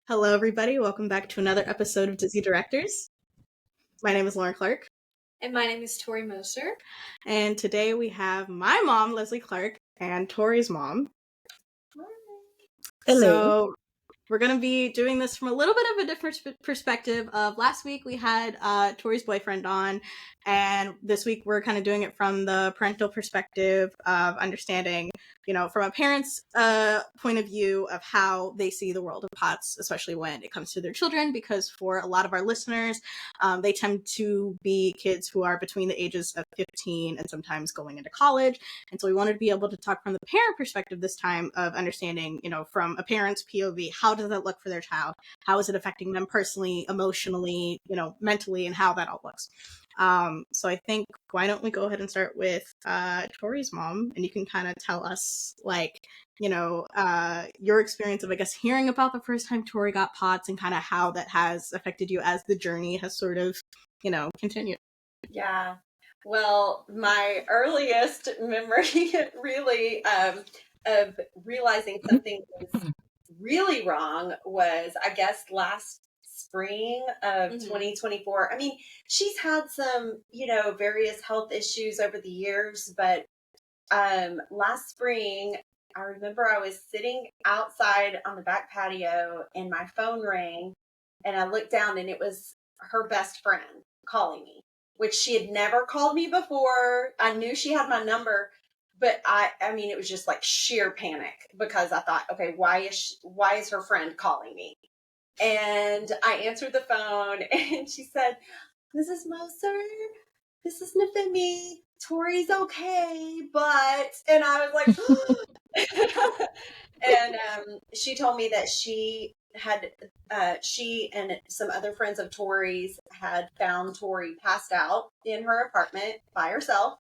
Hello, everybody. Welcome back to another episode of Dizzy Directors. My name is Lauren Clark. And my name is Tori Moser. And today we have my mom, Leslie Clark, and Tori's mom. Hello. So we're going to be doing this from a little bit of a different perspective of last week we had Tori's boyfriend on, and this week we're kind of doing it from the parental perspective of understanding, from a parent's point of view of how they see the world of POTS, especially when it comes to their children, because for a lot of our listeners, they tend to be kids who are between the ages of 15 and sometimes going into college. And so we wanted to be able to talk from the parent perspective this time of understanding, from a parent's POV, how does that look for their child? How is it affecting them personally, emotionally, mentally, and how that all looks. So I think, why don't we go ahead and start with Tori's mom, and you can kind of tell us, your experience of, I guess, hearing about the first time Tori got POTS and kind of how that has affected you as the journey has sort of, continued. Yeah. Well, my earliest memory really of realizing something was really wrong was, I guess, last spring of 2024. I mean, she's had some, various health issues over the years, but last spring, I remember I was sitting outside on the back patio and my phone rang, and I looked down and it was her best friend calling me, which she had never called me before. I knew she had my number, but I mean, it was just like sheer panic because I thought, okay, why is her friend calling me? And I answered the phone and she said, "Mrs. Moser, this is Nafemi. Tori's okay, but," and I was like, and she told me that she and some other friends of Tori's had found Tori passed out in her apartment by herself.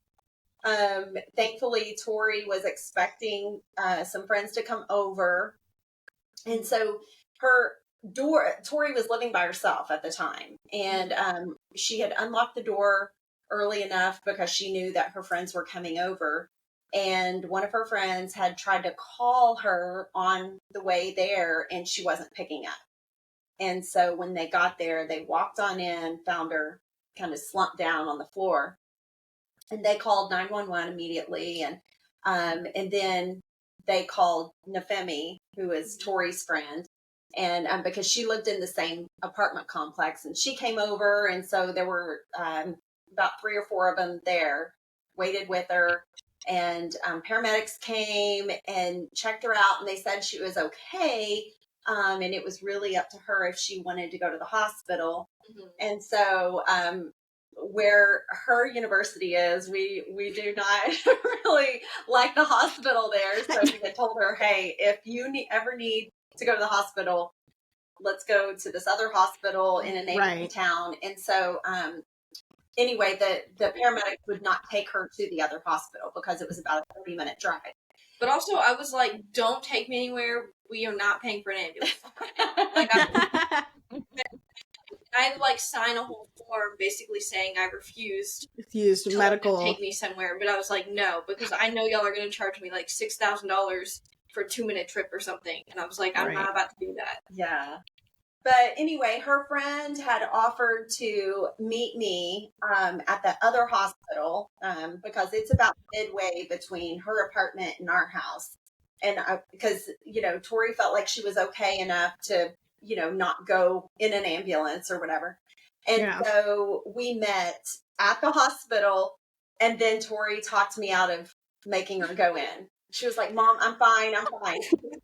Thankfully, Tori was expecting some friends to come over, and so Tori was living by herself at the time, and she had unlocked the door early enough because she knew that her friends were coming over. And one of her friends had tried to call her on the way there, and she wasn't picking up. And so when they got there, they walked on in, found her kind of slumped down on the floor, and they called 911 immediately. And then they called Nafemi, who is Tori's friend, and because she lived in the same apartment complex, and she came over, and so there were about 3 or 4 of them there, waited with her, and paramedics came and checked her out, and they said she was okay, and it was really up to her if she wanted to go to the hospital. And so where her university is, we do not really like the hospital there, so we had told her, hey, if you ever need to go to the hospital, let's go to this other hospital in a neighboring town. And so anyway, the paramedics would not take her to the other hospital because it was about a 30-minute drive. But also, I was like, don't take me anywhere. We are not paying for an ambulance. I sign a whole form basically saying I refused medical to take me somewhere, but I was like, no, because I know y'all are going to charge me like $6,000 for a 2-minute trip or something, and I was like, I'm not about to do that. Yeah. But anyway, her friend had offered to meet me at the other hospital because it's about midway between her apartment and our house. And because, Tori felt like she was okay enough to, not go in an ambulance or whatever. And so we met at the hospital, and then Tori talked me out of making her go in. She was like, "Mom, I'm fine. I don't want to go in."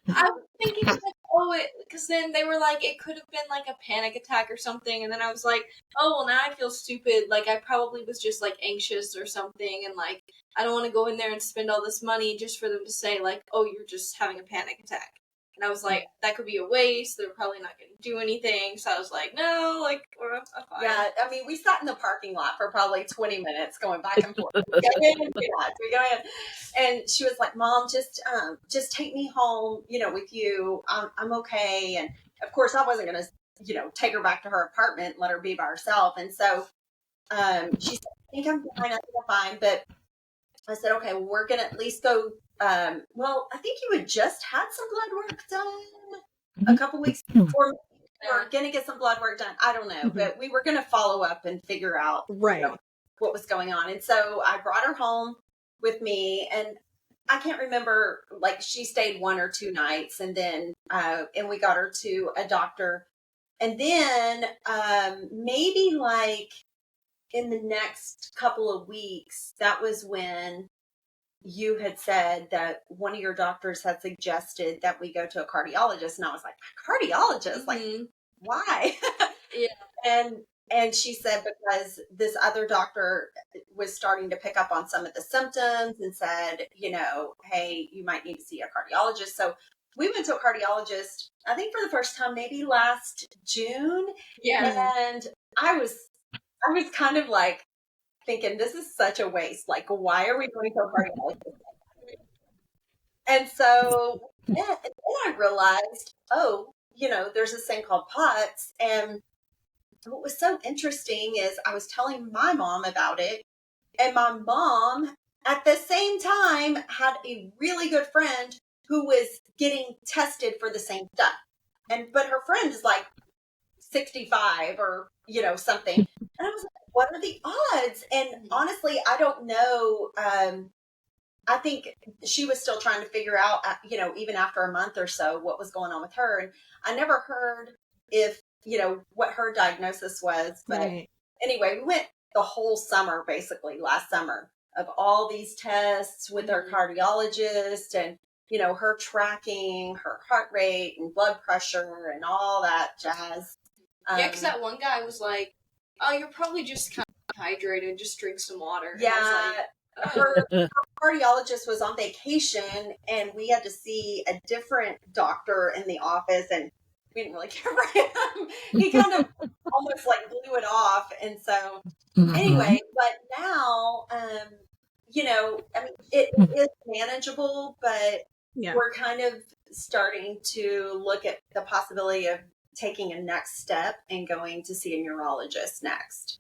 I was thinking, because then they were like, it could have been like a panic attack or something, and then I was like, oh, well, now I feel stupid, like I probably was just like anxious or something, and like I don't want to go in there and spend all this money just for them to say like, oh, you're just having a panic attack. And I was like, that could be a waste. They're probably not going to do anything. So I was like, no, like, we're fine. Yeah, I mean, we sat in the parking lot for probably 20 minutes going back and forth. We go in. And she was like, "Mom, just take me home, with you. I'm okay." And of course, I wasn't going to, take her back to her apartment and let her be by herself. And so she said, "I think I'm fine. I think I'm fine." But I said, "Okay, well, we're going to at least go well, I think you had just had some blood work done a couple weeks before. We were going to get some blood work done. I don't know, but we were going to follow up and figure out what was going on. And so I brought her home with me, and I can't remember, like, she stayed 1 or 2 nights, and then and we got her to a doctor. And then maybe like in the next couple of weeks, that was when you had said that one of your doctors had suggested that we go to a cardiologist. And I was like, cardiologist? Like, why? And she said because this other doctor was starting to pick up on some of the symptoms and said, you know, hey, you might need to see a cardiologist. So we went to a cardiologist, I think for the first time, maybe last June. Yeah. And I was kind of like thinking, this is such a waste. Like, why are we going to a cardiologist? And so then I realized, oh, you know, there's this thing called POTS. And what was so interesting is I was telling my mom about it, and my mom at the same time had a really good friend who was getting tested for the same stuff. But her friend is like 65 or, you know, something. And I was like, what are the odds? And honestly, I don't know. I think she was still trying to figure out, you know, even after a month or so, what was going on with her. And I never heard if, you know, what her diagnosis was. But anyway, we went the whole summer, basically last summer, of all these tests with our cardiologist, and, you know, her tracking her heart rate and blood pressure and all that jazz. Yeah, because that one guy was like, oh, you're probably just kind of hydrated, just drink some water. Yeah. And I was like, her cardiologist was on vacation, and we had to see a different doctor in the office, and we didn't really care for him. He kind of almost like blew it off. And so anyway, but now, you know, I mean, it is manageable, but we're kind of starting to look at the possibility of taking a next step and going to see a neurologist next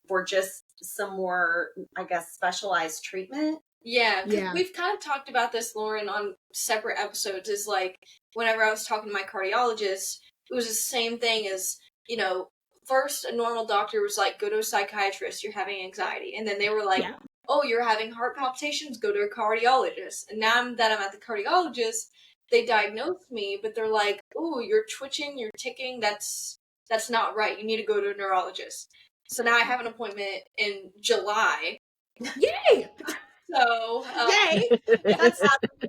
for just some more, I guess, specialized treatment. Yeah, we've kind of talked about this, Lauren, on separate episodes. Is like, whenever I was talking to my cardiologist, it was the same thing as, you know, first a normal doctor was like, go to a psychiatrist, you're having anxiety. And then they were like, oh, you're having heart palpitations, go to a cardiologist. And now that I'm at the cardiologist, they diagnosed me, but they're like, oh, you're twitching, you're ticking, that's not right. You need to go to a neurologist. So now I have an appointment in July. Yay! So, yay! That's not 3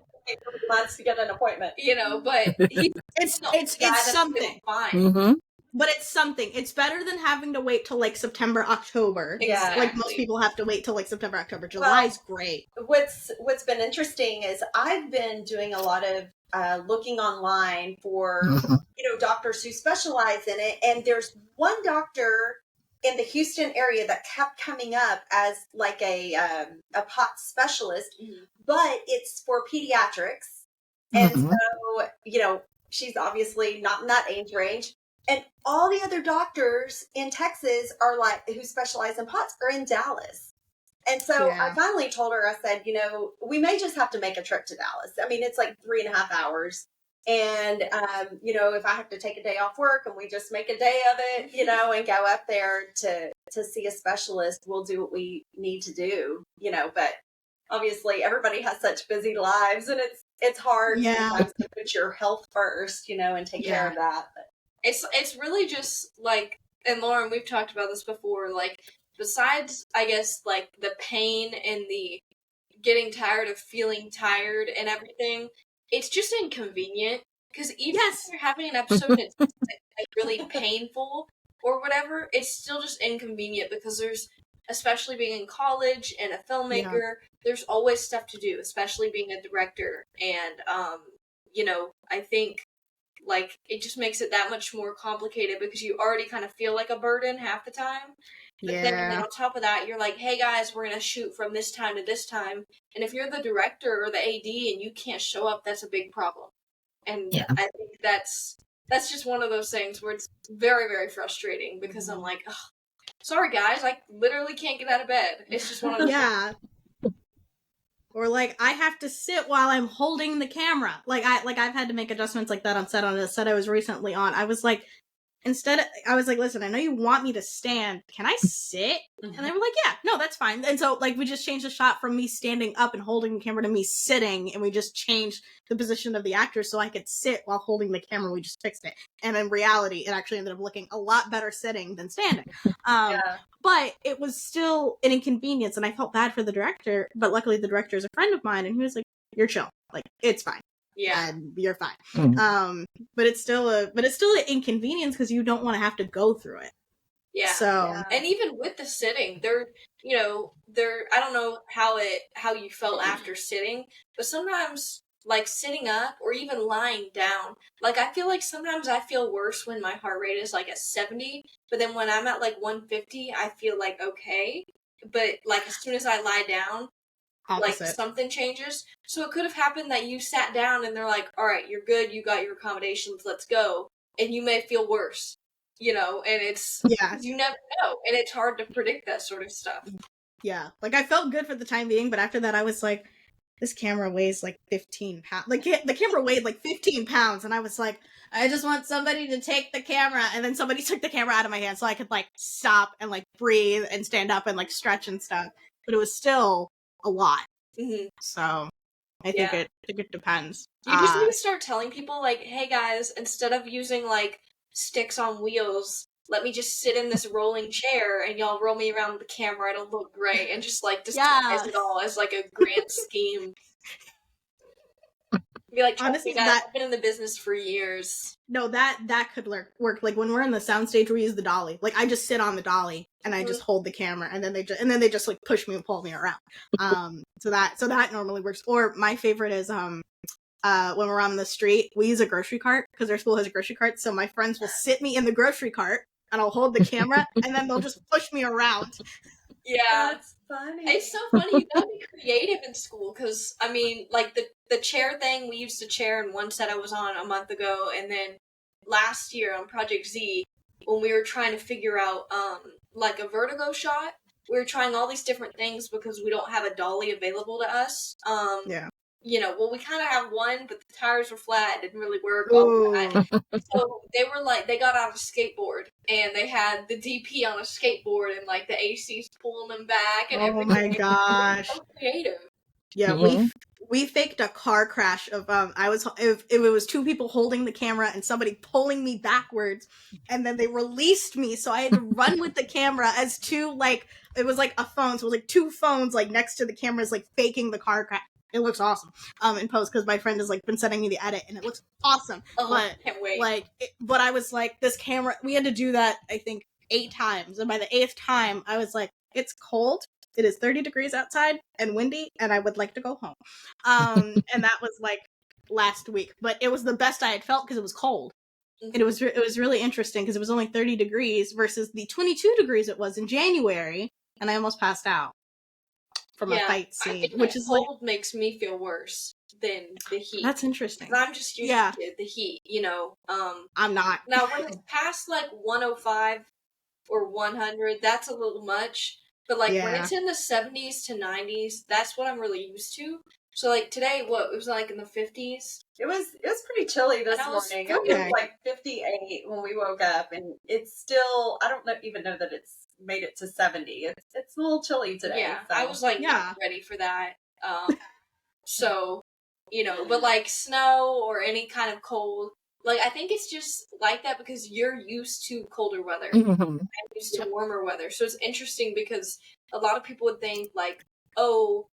months to get an appointment. You know, but it's something. Fine. But it's something. It's better than having to wait till like September, October. Exactly. Like most people have to wait till like September, October. July's great. What's been interesting is I've been doing a lot of looking online for you know, doctors who specialize in it, and there's one doctor in the Houston area that kept coming up as like a POTS specialist, but it's for pediatrics, and so, you know, she's obviously not in that age range. And all the other doctors in Texas are like, who specialize in POTS, are in Dallas. And so I finally told her, I said, you know, we may just have to make a trip to Dallas. I mean, it's like 3.5 hours. And, you know, if I have to take a day off work and we just make a day of it, you know, and go up there to see a specialist, we'll do what we need to do, you know. But obviously everybody has such busy lives, and it's hard sometimes to put your health first, you know, and take care of that. But it's really just like, and Lauren, we've talked about this before, like, besides, I guess, like, the pain and the getting tired of feeling tired and everything, it's just inconvenient. Because even if you're having an episode and it's like really painful or whatever, it's still just inconvenient because there's, especially being in college and a filmmaker, there's always stuff to do, especially being a director. And, you know, I think, like, it just makes it that much more complicated because you already kind of feel like a burden half the time. But then on top of that, you're like, hey guys, we're going to shoot from this time to this time. And if you're the director or the AD and you can't show up, that's a big problem. And I think that's just one of those things where it's very, very frustrating because I'm like, oh, sorry guys, I literally can't get out of bed. It's just one of those things. Or like I have to sit while I'm holding the camera. I've had to make adjustments like that on a set I was recently on. I was like, listen, I know you want me to stand. Can I sit? And they were like, yeah, no, that's fine. And so like we just changed the shot from me standing up and holding the camera to me sitting, and we just changed the position of the actor so I could sit while holding the camera. We just fixed it. And in reality, it actually ended up looking a lot better sitting than standing. But it was still an inconvenience, and I felt bad for the director, but luckily the director is a friend of mine, and he was like, you're chill. Like, it's fine. Yeah. And you're fine. But it's still an inconvenience because you don't want to have to go through it. Yeah. So and even with the sitting, I don't know how you felt after sitting, but sometimes like sitting up or even lying down, like I feel like sometimes I feel worse when my heart rate is like at 70, but then when I'm at like 150, I feel like okay. But like as soon as I lie down, opposite. like something changes. So it could have happened that you sat down and they're like, all right, you're good, you got your accommodations, let's go. And you may feel worse, and it's, you never know. And it's hard to predict that sort of stuff. Yeah. Like I felt good for the time being, but after that I was like, this camera weighs like 15 pounds. Like the camera weighed like 15 pounds. And I was like, I just want somebody to take the camera. And then somebody took the camera out of my hand so I could like stop and like breathe and stand up and like stretch and stuff. But it was still a lot. So I think it depends. You just need to start telling people like, hey guys, instead of using like sticks on wheels, let me just sit in this rolling chair and y'all roll me around with the camera. It'll look great. And just like disguise it all as like a grand scheme. Be like, honestly, guys, I've been in the business for years. No, that could work. Like when we're in the soundstage, we use the dolly. Like I just sit on the dolly and I just hold the camera, and then they just like push me and pull me around. So that normally works. Or my favorite is when we're on the street, we use a grocery cart because our school has a grocery cart. So my friends will sit me in the grocery cart and I'll hold the camera, and then they'll just push me around. Yeah, that's funny. It's so funny. You gotta be creative in school because, I mean, like the chair thing, we used a chair in one set I was on a month ago, and then last year on Project Z, when we were trying to figure out like a vertigo shot, we were trying all these different things because we don't have a dolly available to us. Well, we kind of have one, but the tires were flat. It didn't really work. So they were like, they got out a skateboard, and they had the DP on a skateboard, and like the AC's pulling them back, and everything. Oh my gosh. So creative. Yeah, we faked a car crash of it was two people holding the camera and somebody pulling me backwards, and then they released me, so I had to run with the camera as two, like, it was like a phone, so it was like two phones like next to the cameras, like faking the car crash. It looks awesome in post because my friend has like been sending me the edit, and it looks awesome. But can't wait. But I was like, this camera, we had to do that I think 8 times, and by the 8th time I was like, it's cold. It is 30 degrees outside and windy, and I would like to go home. And that was like last week, but it was the best I had felt because it was cold. And it was really interesting because it was only 30 degrees versus the 22 degrees it was in January, and I almost passed out from a fight scene, which is cold makes me feel worse than the heat. That's interesting. I'm just used to the heat, I'm not. Now, when it's past like 105 or 100, that's a little much. But like when it's in the 70s to 90s, that's what I'm really used to. So like today, it was like in the 50s. It was pretty chilly this morning. It was like 58 when we woke up, and it's still, I don't even know that it's made it to 70. It's a little chilly today. Yeah, so. I was like not ready for that. So, but like snow or any kind of cold, like I think it's just like that because you're used to colder weather. I'm used to warmer weather. So it's interesting because a lot of people would think like, oh,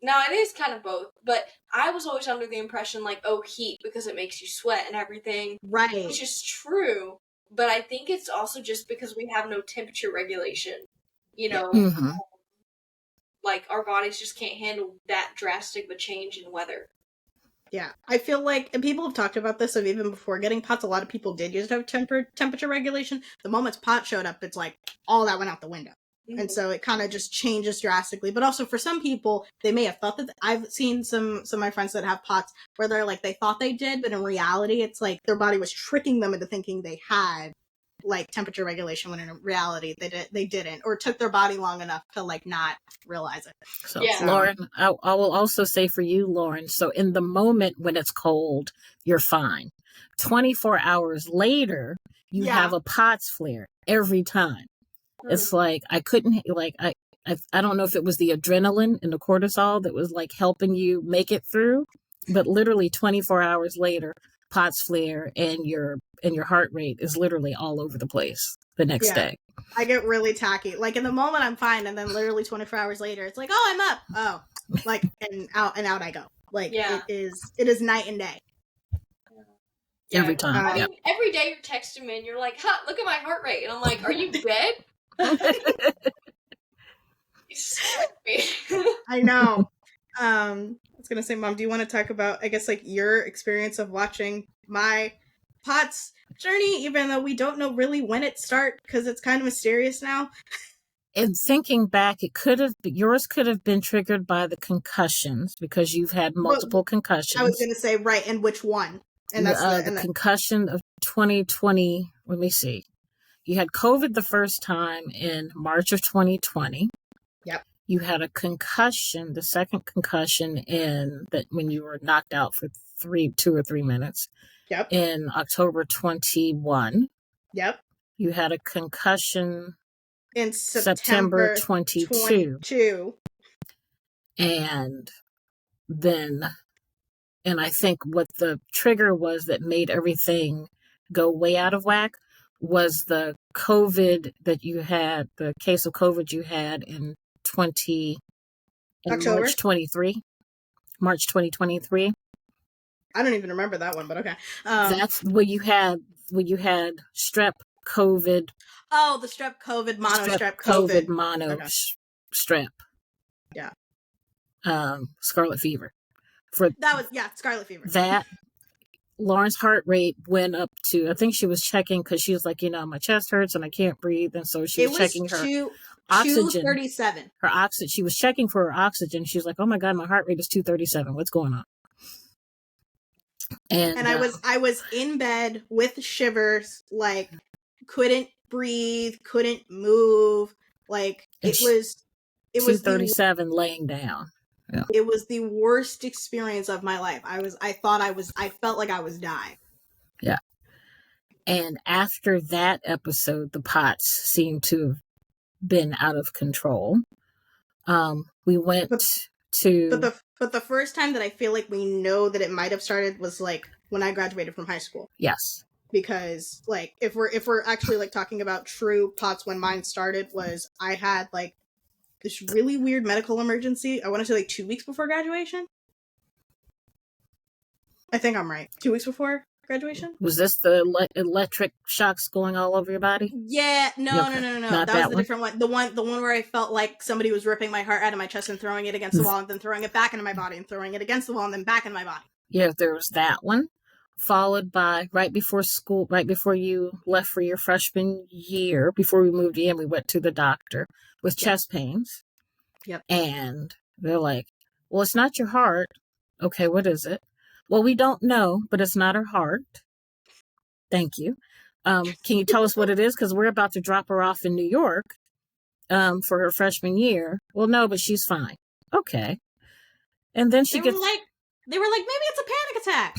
now it is kind of both, but I was always under the impression like, oh, heat because it makes you sweat and everything. Right. Which is true, but I think it's also just because we have no temperature regulation, like our bodies just can't handle that drastic of a change in weather. Yeah, I feel like, and people have talked about this, of even before getting POTS, a lot of people did use temperature regulation. The moment POTS showed up, it's like, all that went out the window. Mm-hmm. And so it kind of just changes drastically. But also for some people, they may have thought that, I've seen some of my friends that have POTS where they're like, they thought they did, but in reality, it's like their body was tricking them into thinking they had like temperature regulation when in reality they didn't, or took their body long enough to like not realize it. So, Yeah. Lauren, I will also say for you, Lauren, so in the moment when it's cold, you're fine. 24 hours later, you have a POTS flare every time. It's like, I couldn't, like, I don't know if it was the adrenaline and the cortisol that was like helping you make it through, but literally 24 hours later, POTS flare and your heart rate is literally all over the place the next day. I get really tacky. Like in the moment I'm fine, and then literally 24 hours later, it's like, oh, I'm up. Oh, like and out I go. Like it is night and day. Every time. I mean, every day you're texting me and you're like, "Huh, look at my heart rate," and I'm like, "Are you dead?" I know. I was gonna say, Mom, do you want to talk about, I guess, like your experience of watching my POTS journey, even though we don't know really when it started because it's kind of mysterious now? And thinking back, yours could have been triggered by the concussions because you've had multiple concussions. I was gonna say, right, and which one? And that's the concussion of 2020. Let me see. You had COVID the first time in March of 2020. Yep. You had a concussion, the second concussion when you were knocked out for 2 or 3 minutes. Yep. In October 21. Yep. You had a concussion in September 22. And then, and I think what the trigger was that made everything go way out of whack was the COVID that you had, the case of COVID you had in March 2023. I don't even remember that one, but okay. That's when you had strep COVID. Oh, the strep COVID, strep COVID. Mono okay. Strep. Yeah. Scarlet fever. Scarlet fever. That Lauren's heart rate went up to, I think she was checking because she was like, my chest hurts and I can't breathe, and so she was checking her oxygen. 237. Her oxygen. She was checking for her oxygen. She was like, "Oh my God, my heart rate is 237. What's going on?" And I was in bed with shivers, like couldn't breathe, couldn't move, like it was 237 laying down. Yeah. It was the worst experience of my life. I felt like I was dying. Yeah. And after that episode, the POTS seemed to have been out of control. We went to... But the first time that I feel like we know that it might have started was like when I graduated from high school. Yes. Because like if we're actually like talking about true POTS, when mine started was I had like this really weird medical emergency. I want to say like 2 weeks before graduation. I think I'm right. 2 weeks before graduation. Was this the electric shocks going all over your body? Yeah, no. Not that was the different one. The one where I felt like somebody was ripping my heart out of my chest and throwing it against the wall, and then throwing it back into my body, and throwing it against the wall, and then back into my body. Yeah, there was that one, followed by right before school, right before you left for your freshman year, before we moved in, we went to the doctor with chest pains. Yep. And they're like, "Well, it's not your heart." Okay, what is it? "Well, we don't know, but it's not her heart." Thank you. Can you tell us what it is? Because we're about to drop her off in New York for her freshman year. "Well, no, but she's fine." Okay. And then they were like, maybe it's a panic attack.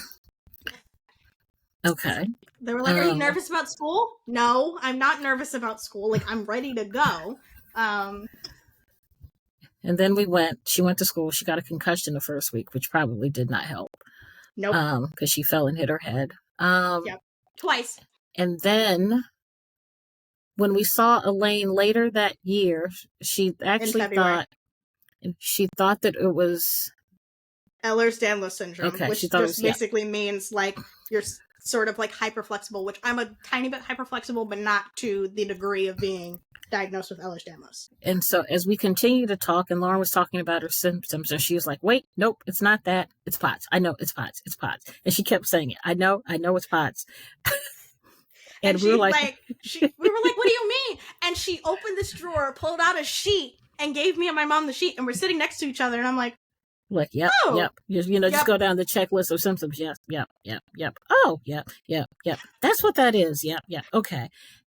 Okay. They were like, "Are you nervous about school?" "No, I'm not nervous about school. Like, I'm ready to go." And then she went to school. She got a concussion the first week, which probably did not help. Nope. Because she fell and hit her head. Yep. Twice. And then when we saw Elaine later that year, she actually thought that it was Ehlers-Danlos syndrome, okay, which just basically means like you're sort of like hyperflexible, which I'm a tiny bit hyperflexible, but not to the degree of being diagnosed with Ehlers-Danlos. And so as we continue to talk, and Lauren was talking about her symptoms, and she was like, "Wait, nope, it's not that. It's POTS. I know it's POTS. It's POTS." And she kept saying it. I know it's POTS. And we were like, "What do you mean?" And she opened this drawer, pulled out a sheet, and gave me and my mom the sheet, and we're sitting next to each other, and I'm like, yep. Just go down the checklist of symptoms. Yep. Oh, yep. That's what that is. Yep. Okay.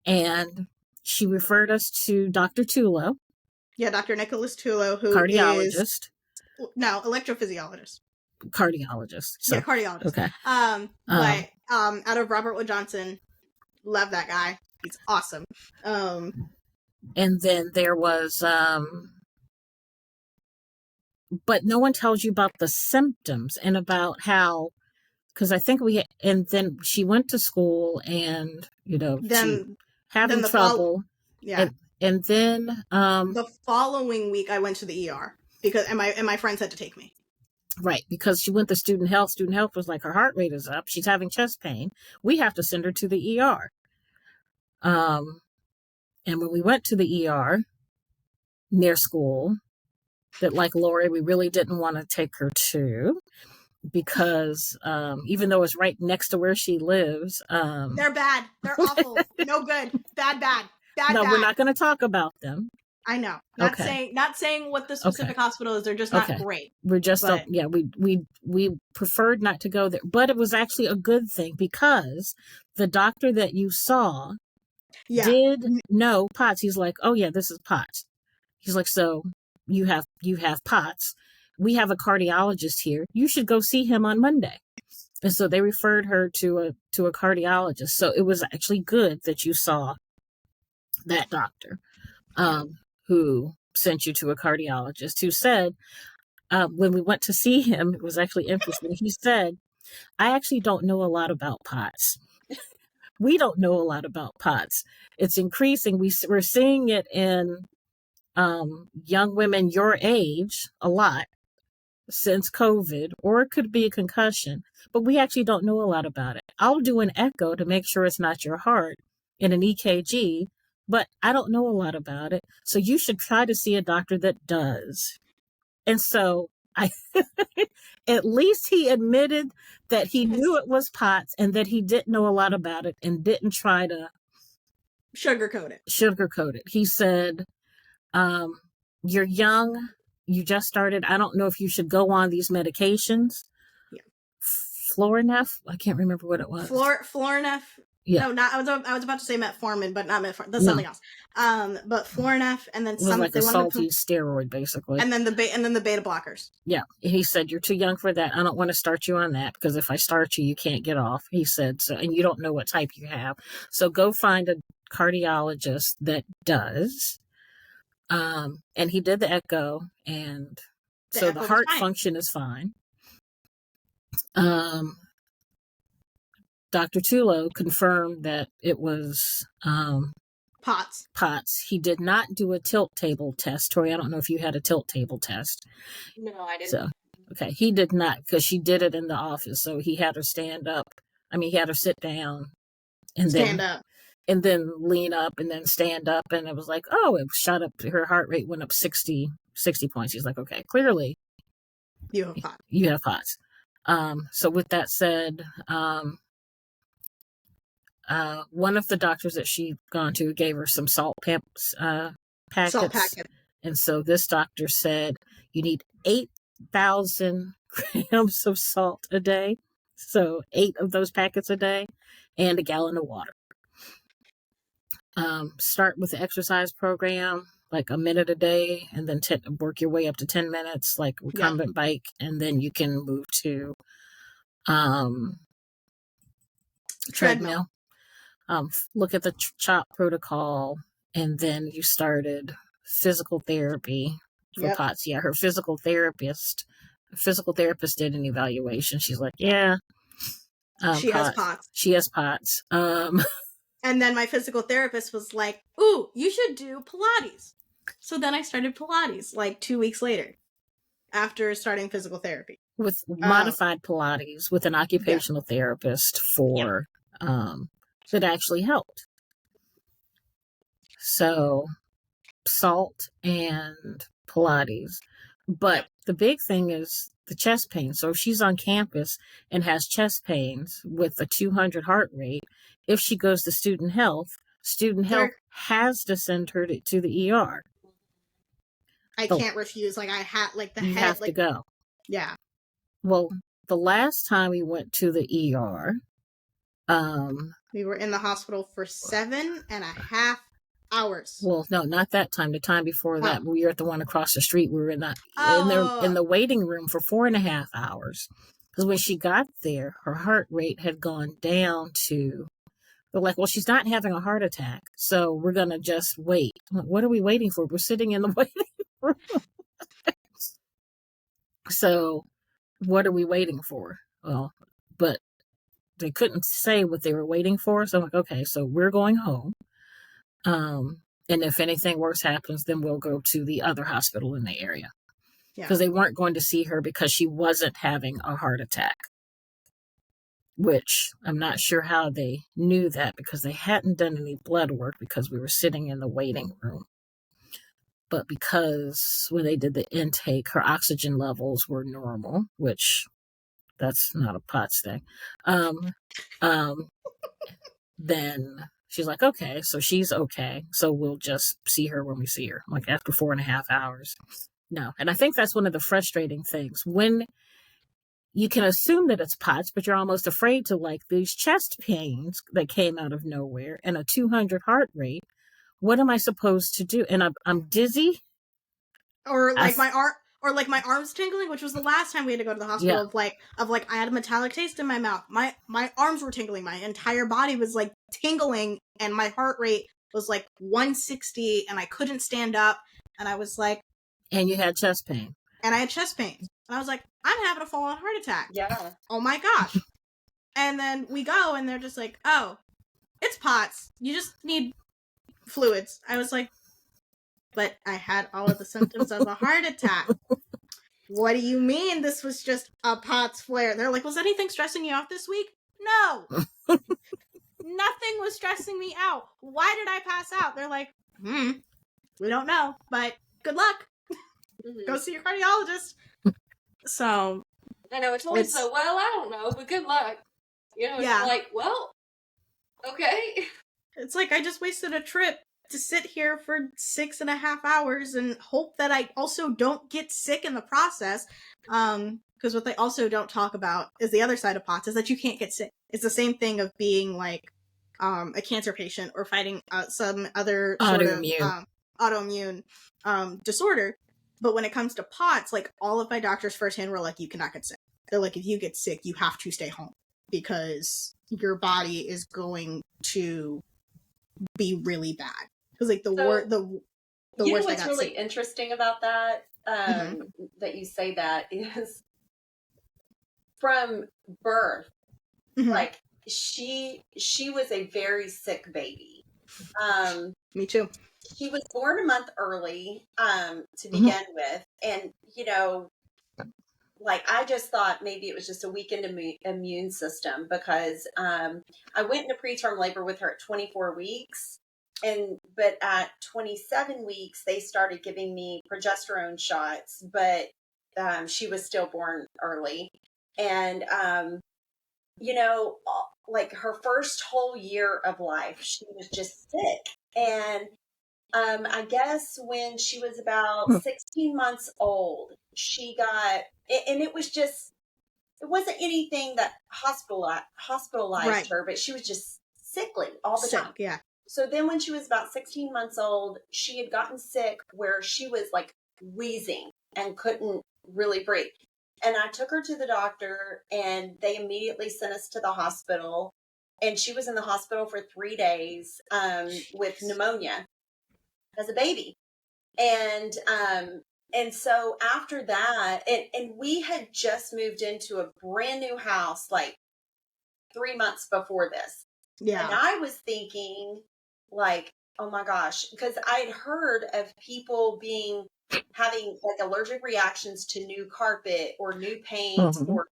And she referred us to Dr. Tulo. Yeah, Dr. Nicholas Tulo, who cardiologist. is electrophysiologist. Cardiologist. So, yeah, cardiologist. Okay. But out of Robert Wood Johnson, love that guy. He's awesome. And then there was, but no one tells you about the symptoms and about how, because I think and then she went to school and, then having trouble. Yeah. And then the following week I went to the ER because and my friends had to take me. Right, because she went to student health. Student health was like, her heart rate is up. She's having chest pain. We have to send her to the ER. And when we went to the ER near school, that like Lori, we really didn't want to take her to because even though it's right next to where she lives, they're bad. They're awful. No good. Bad. No, we're not going to talk about them. I know. Not saying what the specific hospital is. They're just not great. We're just we preferred not to go there, but it was actually a good thing because the doctor that you saw did know POTS. He's like, oh yeah, this is POTS. He's like, so you have POTS. We have a cardiologist here. You should go see him on Monday. And so they referred her to a cardiologist. So it was actually good that you saw that doctor. Who sent you to a cardiologist, who said, when we went to see him, it was actually interesting. He said, I actually don't know a lot about POTS. We don't know a lot about POTS. It's increasing. We're seeing it in young women your age a lot since COVID, or it could be a concussion, but we actually don't know a lot about it. I'll do an echo to make sure it's not your heart and an EKG, but I don't know a lot about it. So you should try to see a doctor that does. And so at least he admitted that he knew it was POTS and that he didn't know a lot about it and didn't try to sugarcoat it. He said, you're young, you just started. I don't know if you should go on these medications. Yeah. Florinef? I can't remember what it was. Florinef. Yeah. No, I was about to say metformin, but not metformin. That's something else. But Florinef, and then some like a salty steroid, basically. And then the beta blockers. Yeah, he said you're too young for that. I don't want to start you on that because if I start you, you can't get off. He said so, and you don't know what type you have. So go find a cardiologist that does. And he did the echo, and so the heart function is fine. Dr. Tulo confirmed that it was POTS. He did not do a tilt table test. Tori, I don't know if you had a tilt table test. No, I didn't. So, okay, he did not because she did it in the office. So he had her stand up. He had her sit down and stand up. And then lean up and then stand up. And it was like, oh, it shot up. Her heart rate went up 60 points. He's like, okay, clearly you have POTS. You have POTS. So with that said, one of the doctors that she'd gone to gave her some salt packets. Salt packet. And so this doctor said you need 8,000 grams of salt a day. So 8 of those packets a day and a gallon of water. Start with the exercise program, like a minute a day, and then work your way up to 10 minutes, like recumbent bike. And then you can move to treadmill. Look at the CHOP protocol, and then you started physical therapy for POTS. Yeah, her physical therapist did an evaluation. She's like, yeah, she has POTS. She has POTS. And then my physical therapist was like, ooh, you should do Pilates. So then I started Pilates like 2 weeks later after starting physical therapy. With modified Pilates with an occupational therapist for that actually helped. So salt and Pilates. But the big thing is the chest pain. So if she's on campus and has chest pains with a 200 heart rate, if she goes to student health has to send her to the ER. I can't refuse. Like I had like the you head have to go. Yeah. Well, the last time we went to the ER, We were in the hospital for 7.5 hours. Well, no, not that time. The time before that, we were at the one across the street. We were in the waiting room for 4.5 hours. Because when she got there, her heart rate had gone down to. They're like, well, she's not having a heart attack, so we're gonna just wait. I'm like, what are we waiting for? We're sitting in the waiting room. So, what are we waiting for? Well, but they couldn't say what they were waiting for. So I'm like, okay, so we're going home. And if anything worse happens, then we'll go to the other hospital in the area. Because they weren't going to see her because she wasn't having a heart attack. Which I'm not sure how they knew that because they hadn't done any blood work because we were sitting in the waiting room. But because when they did the intake, her oxygen levels were normal, which that's not a POTS thing. Then she's like, okay, so she's okay. So we'll just see her when we see her, like after 4.5 hours. No. And I think that's one of the frustrating things. When you can assume that it's POTS, but you're almost afraid to, like, these chest pains that came out of nowhere and a 200 heart rate. What am I supposed to do? And I'm dizzy. Or like my arms tingling, which was the last time we had to go to the hospital. Of like I had a metallic taste in my mouth. My arms were tingling. My entire body was like tingling, and my heart rate was like 160, and I couldn't stand up. And I was like, and you had chest pain. And I had chest pains. And I was like, I'm having a full-on heart attack. Yeah. Oh my gosh. And then we go, and they're just like, oh, it's POTS. You just need fluids. I was like, but I had all of the symptoms of a heart attack. What do you mean this was just a POTS flare? They're like, was anything stressing you out this week? No. Nothing was stressing me out. Why did I pass out? They're like, we don't know, but good luck. Go see your cardiologist. So I know, it's always so, well, I don't know, but good luck. You know, it's like, well, okay. It's like I just wasted a trip to sit here for 6.5 hours and hope that I also don't get sick in the process. Because what they also don't talk about is the other side of POTS is that you can't get sick. It's the same thing of being like a cancer patient or fighting some other sort of autoimmune disorder. But when it comes to POTS, like all of my doctors firsthand were like, you cannot get sick. They're like, if you get sick, you have to stay home because your body is going to be really bad. Because like the worst. You know what's really interesting about that? That you say that is from birth. Like she was a very sick baby. Me too. She was born a month early to begin with, and you know, like I just thought maybe it was just a weakened immune system because I went into preterm labor with her at 24 weeks. But at 27 weeks, they started giving me progesterone shots, but she was still born early. And, you know, like her first whole year of life, she was just sick. And I guess when she was about 16 months old, she got, and it wasn't anything that hospitalized her, but she was just sickly all the time. Yeah. So then when she was about 16 months old, she had gotten sick where she was like wheezing and couldn't really breathe. And I took her to the doctor and they immediately sent us to the hospital. And she was in the hospital for 3 days with pneumonia as a baby. And so after that, and we had just moved into a brand new house like 3 months before this. Yeah. And I was thinking, like, oh my gosh, because I'd heard of people having like allergic reactions to new carpet or new paint or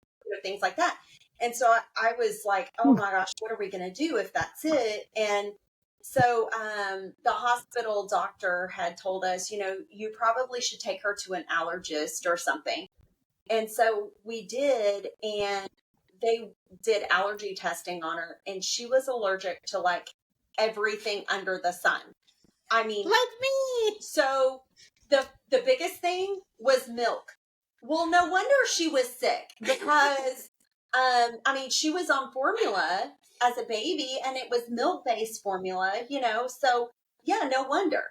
things like that. And so I was like, oh my gosh, what are we going to do if that's it? And so the hospital doctor had told us, you know, you probably should take her to an allergist or something. And so we did, and they did allergy testing on her, and she was allergic to like everything under the sun. I mean, like me. So the biggest thing was milk. Well, no wonder she was sick because I mean, she was on formula as a baby, and it was milk-based formula, so yeah, no wonder.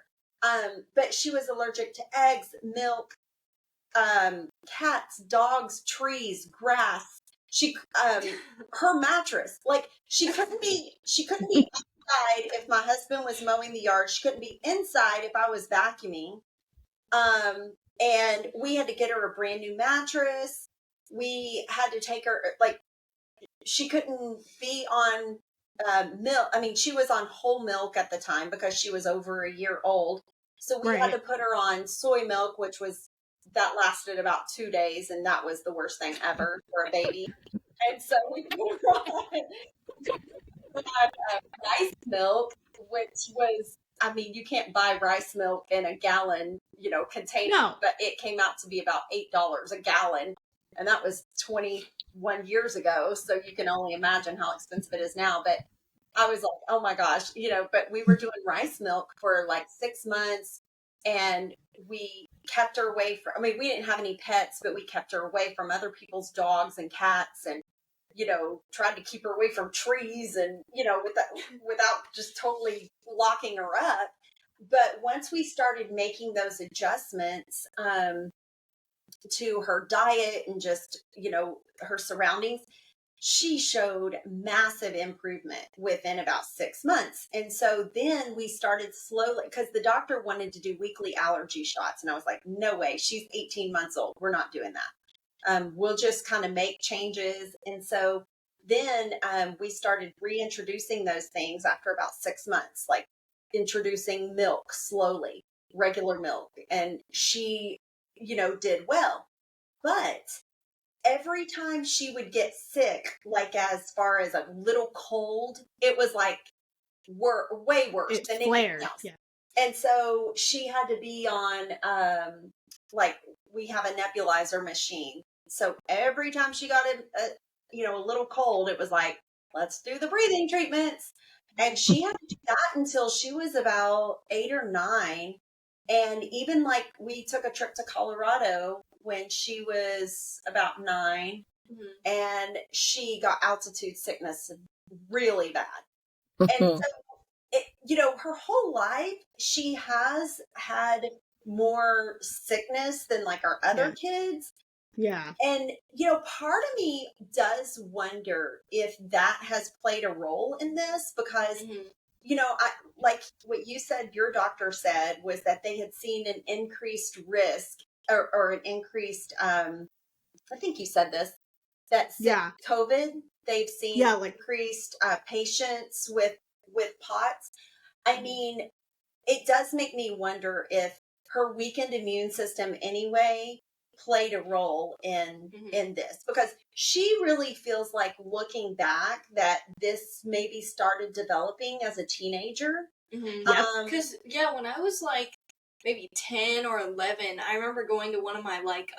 But she was allergic to eggs, milk, cats, dogs, trees, grass. Her mattress, like she couldn't be outside if my husband was mowing the yard. She couldn't be inside if I was vacuuming. And we had to get her a brand new mattress. We had to take her, like, she couldn't be on milk. I mean, she was on whole milk at the time because she was over a year old. So we had to put her on soy milk, that lasted about 2 days, and that was the worst thing ever for a baby. And so we put her on rice milk, which was, I mean, you can't buy rice milk in a gallon, container, No. but it came out to be about $8 a gallon. And that was 21 years ago. So you can only imagine how expensive it is now. But I was like, oh my gosh, but we were doing rice milk for like 6 months, and we kept her away from, I mean, we didn't have any pets, but we kept her away from other people's dogs and cats, and tried to keep her away from trees, and, without just totally locking her up. But once we started making those adjustments to her diet and just, her surroundings, she showed massive improvement within about 6 months. And so then we started slowly, because the doctor wanted to do weekly allergy shots. And I was like, no way, she's 18 months old. We're not doing that. We'll just kind of make changes. And so then we started reintroducing those things after about 6 months, like introducing milk slowly, regular milk. And she, did well. But every time she would get sick, like as far as a little cold, it was like way worse than anything else. Yeah. And so she had to be on, like, we have a nebulizer machine. So every time she got a little cold, it was like, let's do the breathing treatments. And she had to do that until she was about 8 or 9. And even like we took a trip to Colorado when she was about 9, and she got altitude sickness really bad. And so, her whole life, she has had more sickness than like our other kids. Yeah. And, part of me does wonder if that has played a role in this, because, I, like what you said, your doctor said was that they had seen an increased risk or an increased, I think you said this, that since COVID, they've seen increased patients with POTS. I mean, it does make me wonder if her weakened immune system anyway played a role in this, because she really feels like, looking back, that this maybe started developing as a teenager. Because when I was like maybe 10 or 11, I remember going to one of my like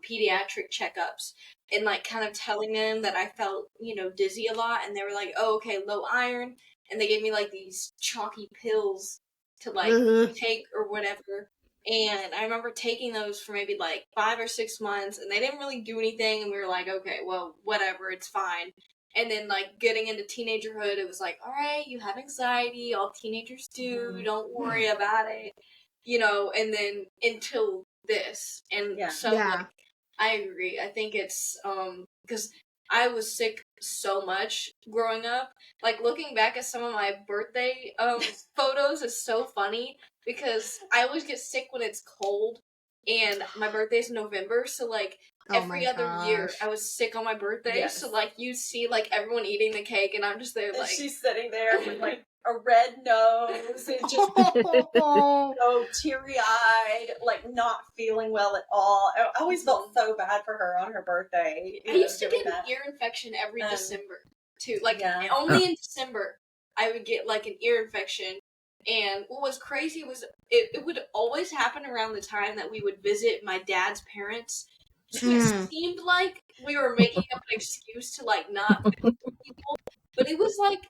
pediatric checkups and like kind of telling them that I felt dizzy a lot, and they were like, oh, okay, low iron, and they gave me like these chalky pills to like take or whatever. And I remember taking those for maybe like 5 or 6 months, and they didn't really do anything, and we were like, okay, well, whatever, it's fine. And then like getting into teenagerhood, it was like, all right, you have anxiety, all teenagers do, don't worry about it, and then until this. And like, I agree. I think it's because I was sick so much growing up. Like, looking back at some of my birthday photos is so funny, because I always get sick when it's cold, and my birthday's in November, so like every other year I was sick on my birthday. So like you see like everyone eating the cake, and I'm just there, like, she's sitting there with like a red nose and just teary-eyed, like not feeling well at all. I always felt so bad for her on her birthday. I used to get an ear infection every December too. Like only in December I would get like an ear infection. And what was crazy was it would always happen around the time that we would visit my dad's parents. So it seemed like we were making up an excuse to like not visit people, but it was like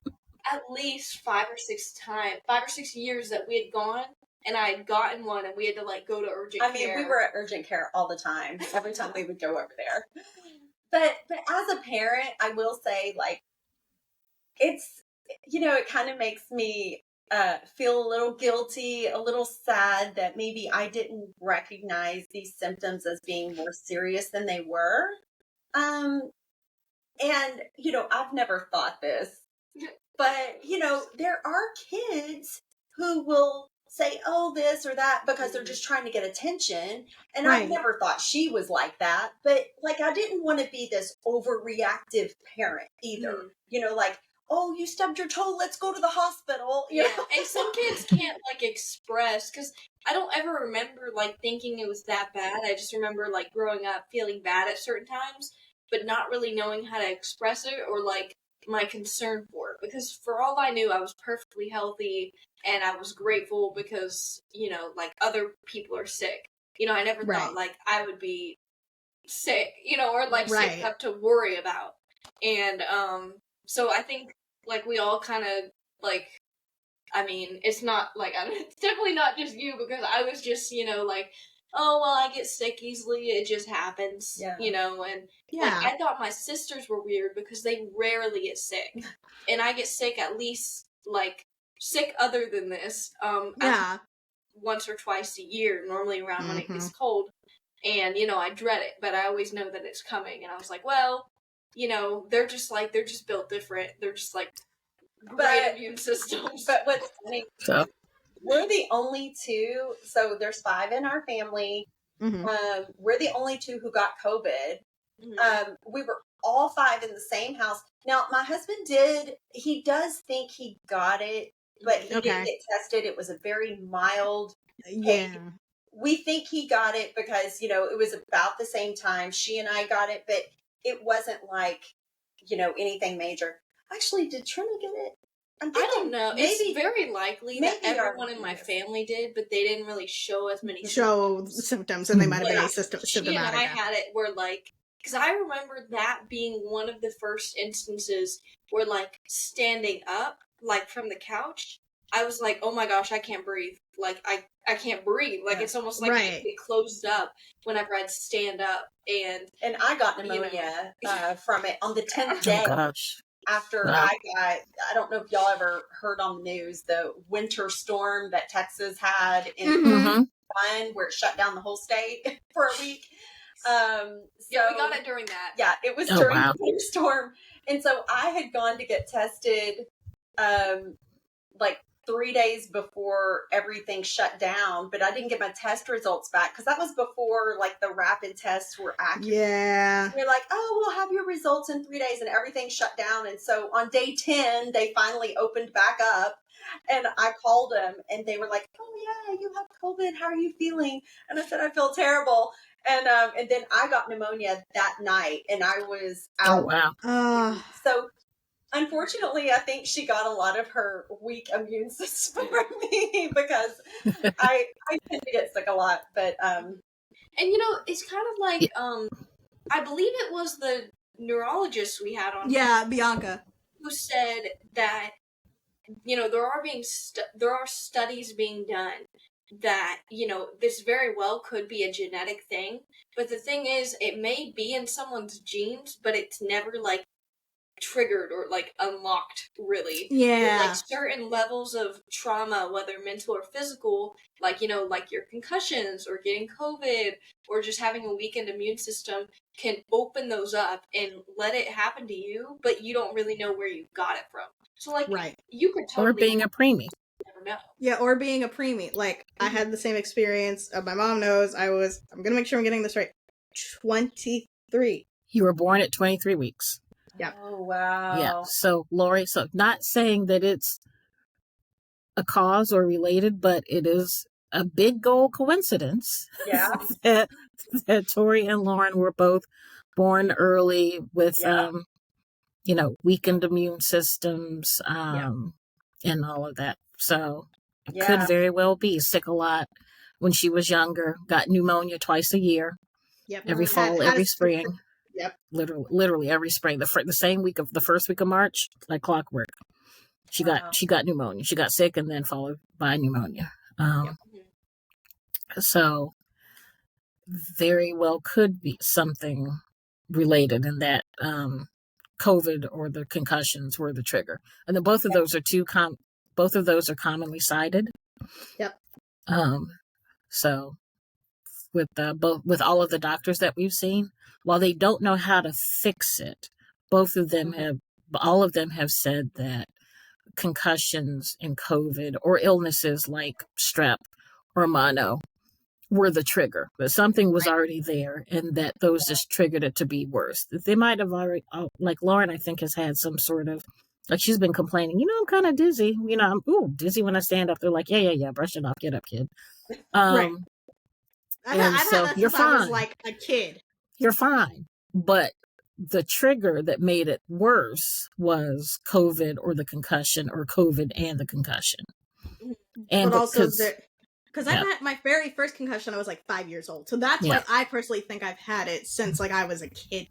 at least 5 or 6 years that we had gone, and I had gotten one, and we had to like go to urgent care. I mean, we were at urgent care all the time, every time we would go over there. But as a parent, I will say, like, it's, it kind of makes me feel a little guilty, a little sad that maybe I didn't recognize these symptoms as being more serious than they were. And, I've never thought this, but, there are kids who will say, oh, this or that because they're just trying to get attention. And I Right. never thought she was like that. But, like, I didn't want to be this overreactive parent either. Like, oh, you stubbed your toe, let's go to the hospital. Yeah, and some kids can't, like, express, because I don't ever remember, like, thinking it was that bad. I just remember, like, growing up feeling bad at certain times, but not really knowing how to express it or, like, my concern for it. Because for all I knew, I was perfectly healthy, and I was grateful because, like, other people are sick. I never thought, like, I would be sick, or, like, sick enough to worry about. And, so I think, like, we all kind of, like, I mean, it's not, like, it's definitely not just you, because I was just, like, oh, well, I get sick easily, it just happens, and, like, I thought my sisters were weird because they rarely get sick, and I get sick at least, like, sick other than this, once or twice a year, normally around when it gets cold, and, I dread it, but I always know that it's coming, and I was like, well, they're just built different, they're just, like, great immune systems. But what's funny, we're the only two, so there's 5 in our family. We're the only 2 who got COVID. We were all 5 in the same house. Now, my husband he does think he got it, but he didn't get tested. It was a very mild case. We think he got it because, it was about the same time she and I got it, but it wasn't like, anything major. Actually, did Trina get it? I don't know. It's very likely that everyone in my family did, but they didn't really show as many symptoms, and they might have been symptomatic. She and I had it where, like, because I remember that being one of the first instances where, like, standing up, like, from the couch, I was like, oh my gosh, I can't breathe. Like, I can't breathe. Like, it's almost like it closed up whenever I'd stand up. And I got pneumonia from it on the 10th day. Oh, gosh. After I don't know if y'all ever heard on the news, the winter storm that Texas had in where it shut down the whole state for a week. Yeah, we got it during that. Yeah, it was during the winter storm. And so I had gone to get tested like 3 days before everything shut down, but I didn't get my test results back because that was before, like, the rapid tests were accurate. Yeah. They're like, oh, we'll have your results in 3 days, and everything shut down. And so on day 10, they finally opened back up, and I called them, and they were like, oh yeah, you have COVID. How are you feeling? And I said, I feel terrible. And then I got pneumonia that night, and I was out. Oh, wow. So unfortunately, I think she got a lot of her weak immune system from me because I tend to get sick a lot. But and it's kind of like I believe it was the neurologist we had on. Yeah, Bianca, who said that there are studies being done that this very well could be a genetic thing, but the thing is, it may be in someone's genes, but it's never, like, triggered or, like, unlocked, really. Yeah. But, like, certain levels of trauma, whether mental or physical, like, like your concussions or getting COVID or just having a weakened immune system can open those up and let it happen to you, but you don't really know where you got it from. So, like, you could totally... Or being a preemie. Never know. Yeah, or being a preemie. Like, I had the same experience. My mom knows I'm going to make sure I'm getting this right, 23. You were born at 23 weeks. Yeah. Oh, wow. Yeah. So, Lori, not saying that it's a cause or related, but it is a big old coincidence. Yeah. that Tori and Lauren were both born early with, weakened immune systems, and all of that. So it could very well be sick a lot when she was younger, got pneumonia twice a year. Yep. Every fall, every spring. Yep. Literally every spring. The same week of the first week of March, like clockwork. She got pneumonia. She got sick and then followed by pneumonia. So very well could be something related, and that COVID or the concussions were the trigger. And then both of those are commonly cited. Yep. So with all of the doctors that we've seen, while they don't know how to fix it, all of them have said that concussions and COVID or illnesses like strep or mono were the trigger, but something was already there, and that those just triggered it to be worse. They might have already, like Lauren, I think, has had some sort of, like, she's been complaining, I'm kind of dizzy. I'm dizzy when I stand up. They're like, yeah, brush it off, get up, kid. Right. I've had that you're since fine. I was like a kid. You're fine. But the trigger that made it worse was COVID or the concussion, or COVID and the concussion. And but also because I've had my very first concussion, I was like 5 years old. So that's why I personally think I've had it since like I was a kid.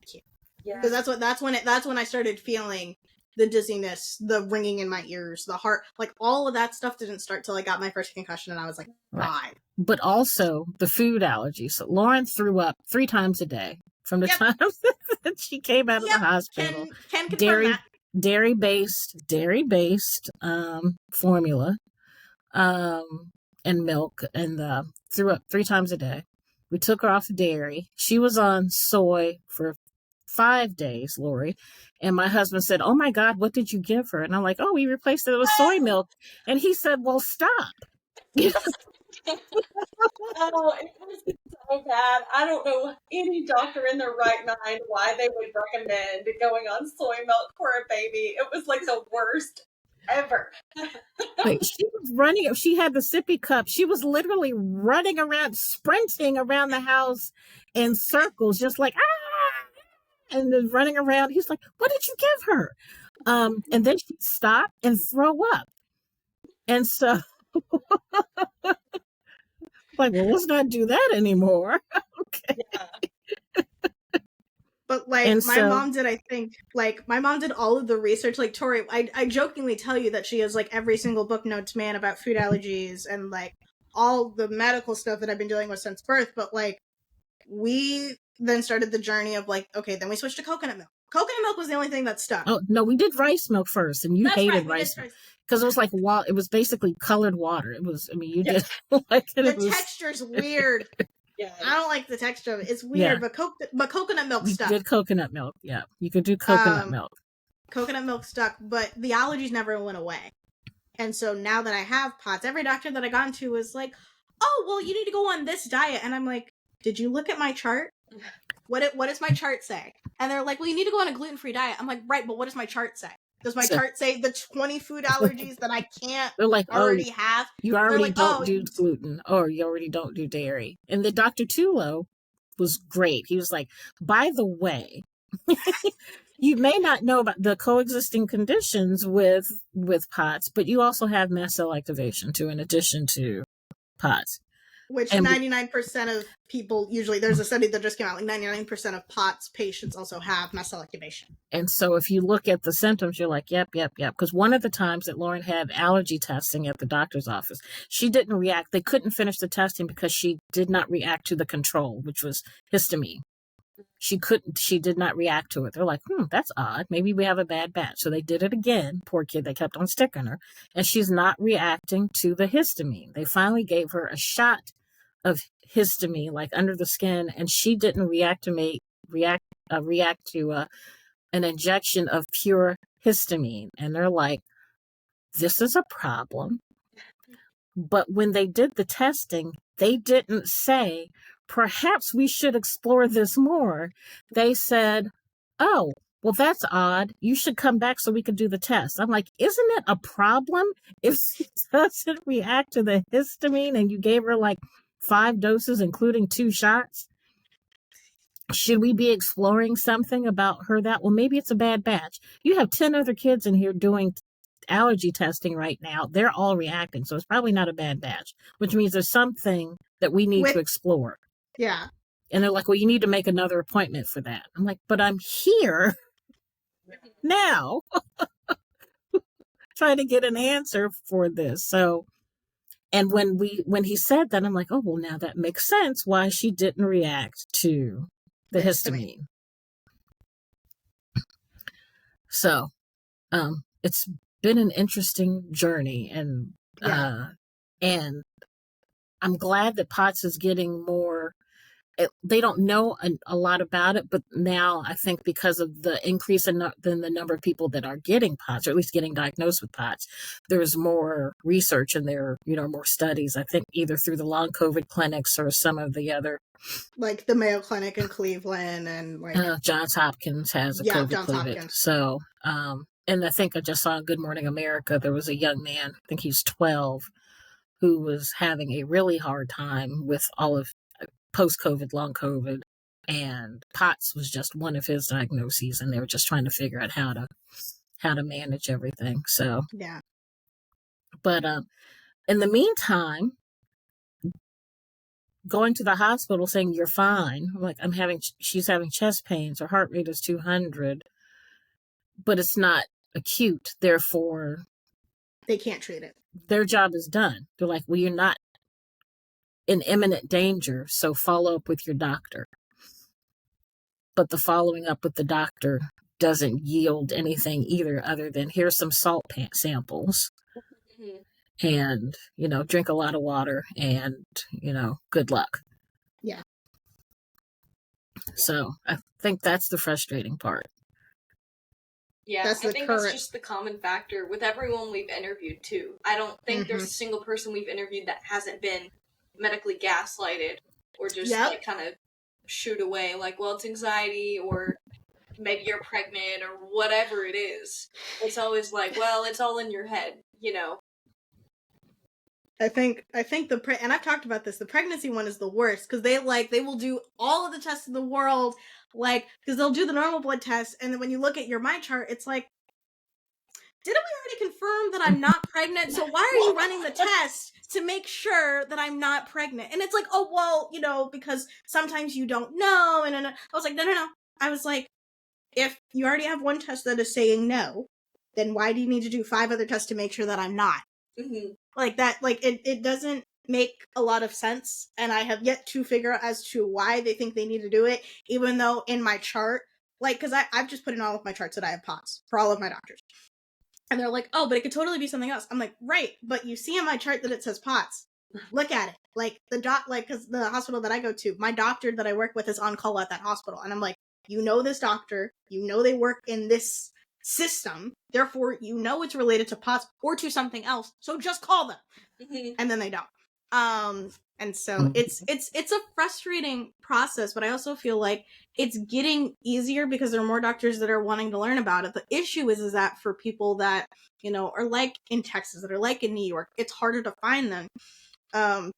Yeah. Because that's when I started feeling the dizziness, the ringing in my ears, the heart, like all of that stuff didn't start till I got my first concussion, and I was like 5. But also the food allergies. So Lauren threw up 3 times a day from the time that she came out of the hospital. Can confirm that. Dairy-based formula. And milk, and threw up 3 times a day. We took her off dairy. She was on soy for 5 days, Lori. And my husband said, "Oh my God, what did you give her?" And I'm like, "Oh, we replaced it with soy milk." And he said, "Well, stop." Oh, it was so bad. I don't know any doctor in their right mind why they would recommend going on soy milk for a baby. It was like the worst ever. She was running. She had the sippy cup. She was literally running around, sprinting around the house in circles, just like and then running around. He's like, "What did you give her?" And then she'd stop and throw up. And so, like, well, let's not do that anymore. Okay. Yeah. But mom did, I think, my mom did all of the research. Like Tori, I jokingly tell you that she has like every single book known to man about food allergies and like all the medical stuff that I've been dealing with since birth. But like we then started the journey of like, okay, then we switched to coconut milk. Coconut milk was the only thing that stuck. Oh no, we did rice milk first, and you hated rice milk because it was like it was basically colored water. It was, you did like it. The texture's weird. Yeah, I don't like the texture of it. It's weird, but coconut milk stuck. You did coconut milk, yeah. You could do coconut milk. Coconut milk stuck, but the allergies never went away. And so now that I have POTS, every doctor that I got into was like, "Oh, well, you need to go on this diet." And I'm like, "Did you look at my chart? What does my chart say?" And they're like, "Well, you need to go on a gluten-free diet." I'm like, "Right, but what does my chart say? Does my chart say the 20 food allergies that I can't already have?" You already don't do gluten, or you already don't do dairy. And the Dr. Tulo was great. He was like, "By the way, you may not know about the coexisting conditions with POTS, but you also have mast cell activation too, in addition to POTS." Which 99% of people, usually, there's a study that just came out, like 99% of POTS patients also have mast cell activation. And so if you look at the symptoms, you're like, yep. Because one of the times that Lauren had allergy testing at the doctor's office, she didn't react. They couldn't finish the testing because she did not react to the control, which was histamine. She did not react to it. They're like, that's odd. Maybe we have a bad batch. So they did it again. Poor kid, they kept on sticking her. And she's not reacting to the histamine. They finally gave her a shot of histamine, like under the skin, and she didn't react to an injection of pure histamine. And they're like, this is a problem. But when they did the testing, they didn't say, perhaps we should explore this more. They said, "Oh, well, that's odd. You should come back so we can do the test." I'm like, isn't it a problem if she doesn't react to the histamine and you gave her like 5 doses, including 2 shots? Should we be exploring something about her that, well, maybe it's a bad batch. You have 10 other kids in here doing allergy testing right now. They're all reacting. So it's probably not a bad batch, which means there's something that we need to explore. Yeah. And they're like, well, you need to make another appointment for that. I'm like, but I'm here now trying to get an answer for this. So, and when he said that, I'm like, oh, well, now that makes sense why she didn't react to the histamine. So, it's been an interesting journey, and and I'm glad that POTS is getting more. They don't know a lot about it, but now I think because of the increase in the number of people that are getting POTS, or at least getting diagnosed with POTS, there's more research and there, more studies. I think either through the long COVID clinics or some of the other, like the Mayo Clinic in Cleveland, and like Johns Hopkins has a COVID Johns clinic. Hopkins. So, and I think I just saw on Good Morning America, there was a young man, I think he's 12, who was having a really hard time with all of post-COVID, long COVID, and POTS was just one of his diagnoses, and they were just trying to figure out how to manage everything. So, yeah. But in the meantime, going to the hospital saying you're fine, like she's having chest pains, her heart rate is 200, but it's not acute, therefore they can't treat it. Their job is done. They're like, well, you're not in imminent danger, so follow up with your doctor. But the following up with the doctor doesn't yield anything either, other than here's some salt samples, and drink a lot of water, and good luck. Yeah. So I think that's the frustrating part. Yeah, I think that's just the common factor with everyone we've interviewed too. I don't think there's a single person we've interviewed that hasn't been medically gaslighted or just like kind of shooed away, like, well, it's anxiety, or maybe you're pregnant, or whatever it is. It's always like, well, it's all in your head, I think and I've talked about this, the pregnancy one is the worst, because they will do all of the tests in the world, like, because they'll do the normal blood test, and then when you look at your my chart, it's like, didn't we already confirm that I'm not pregnant? So why are you running the test to make sure that I'm not pregnant? And it's like, oh, well, because sometimes you don't know. And I was like, no. I was like, if you already have one test that is saying no, then why do you need to do 5 other tests to make sure that I'm not? Mm-hmm. Like that, like it doesn't make a lot of sense. And I have yet to figure out as to why they think they need to do it, even though in my chart, like, because I've just put in all of my charts that I have POTS for all of my doctors. And they're like, oh, but it could totally be something else. I'm like, right, but you see in my chart that it says POTS. Look at it. Like, because the hospital that I go to, my doctor that I work with is on call at that hospital. And I'm like, this doctor, they work in this system, therefore it's related to POTS or to something else, so just call them. Mm-hmm. And then they don't. And so it's a frustrating process, but I also feel like it's getting easier because there are more doctors that are wanting to learn about it. The issue is that for people that, are like in Texas, that are like in New York, it's harder to find them.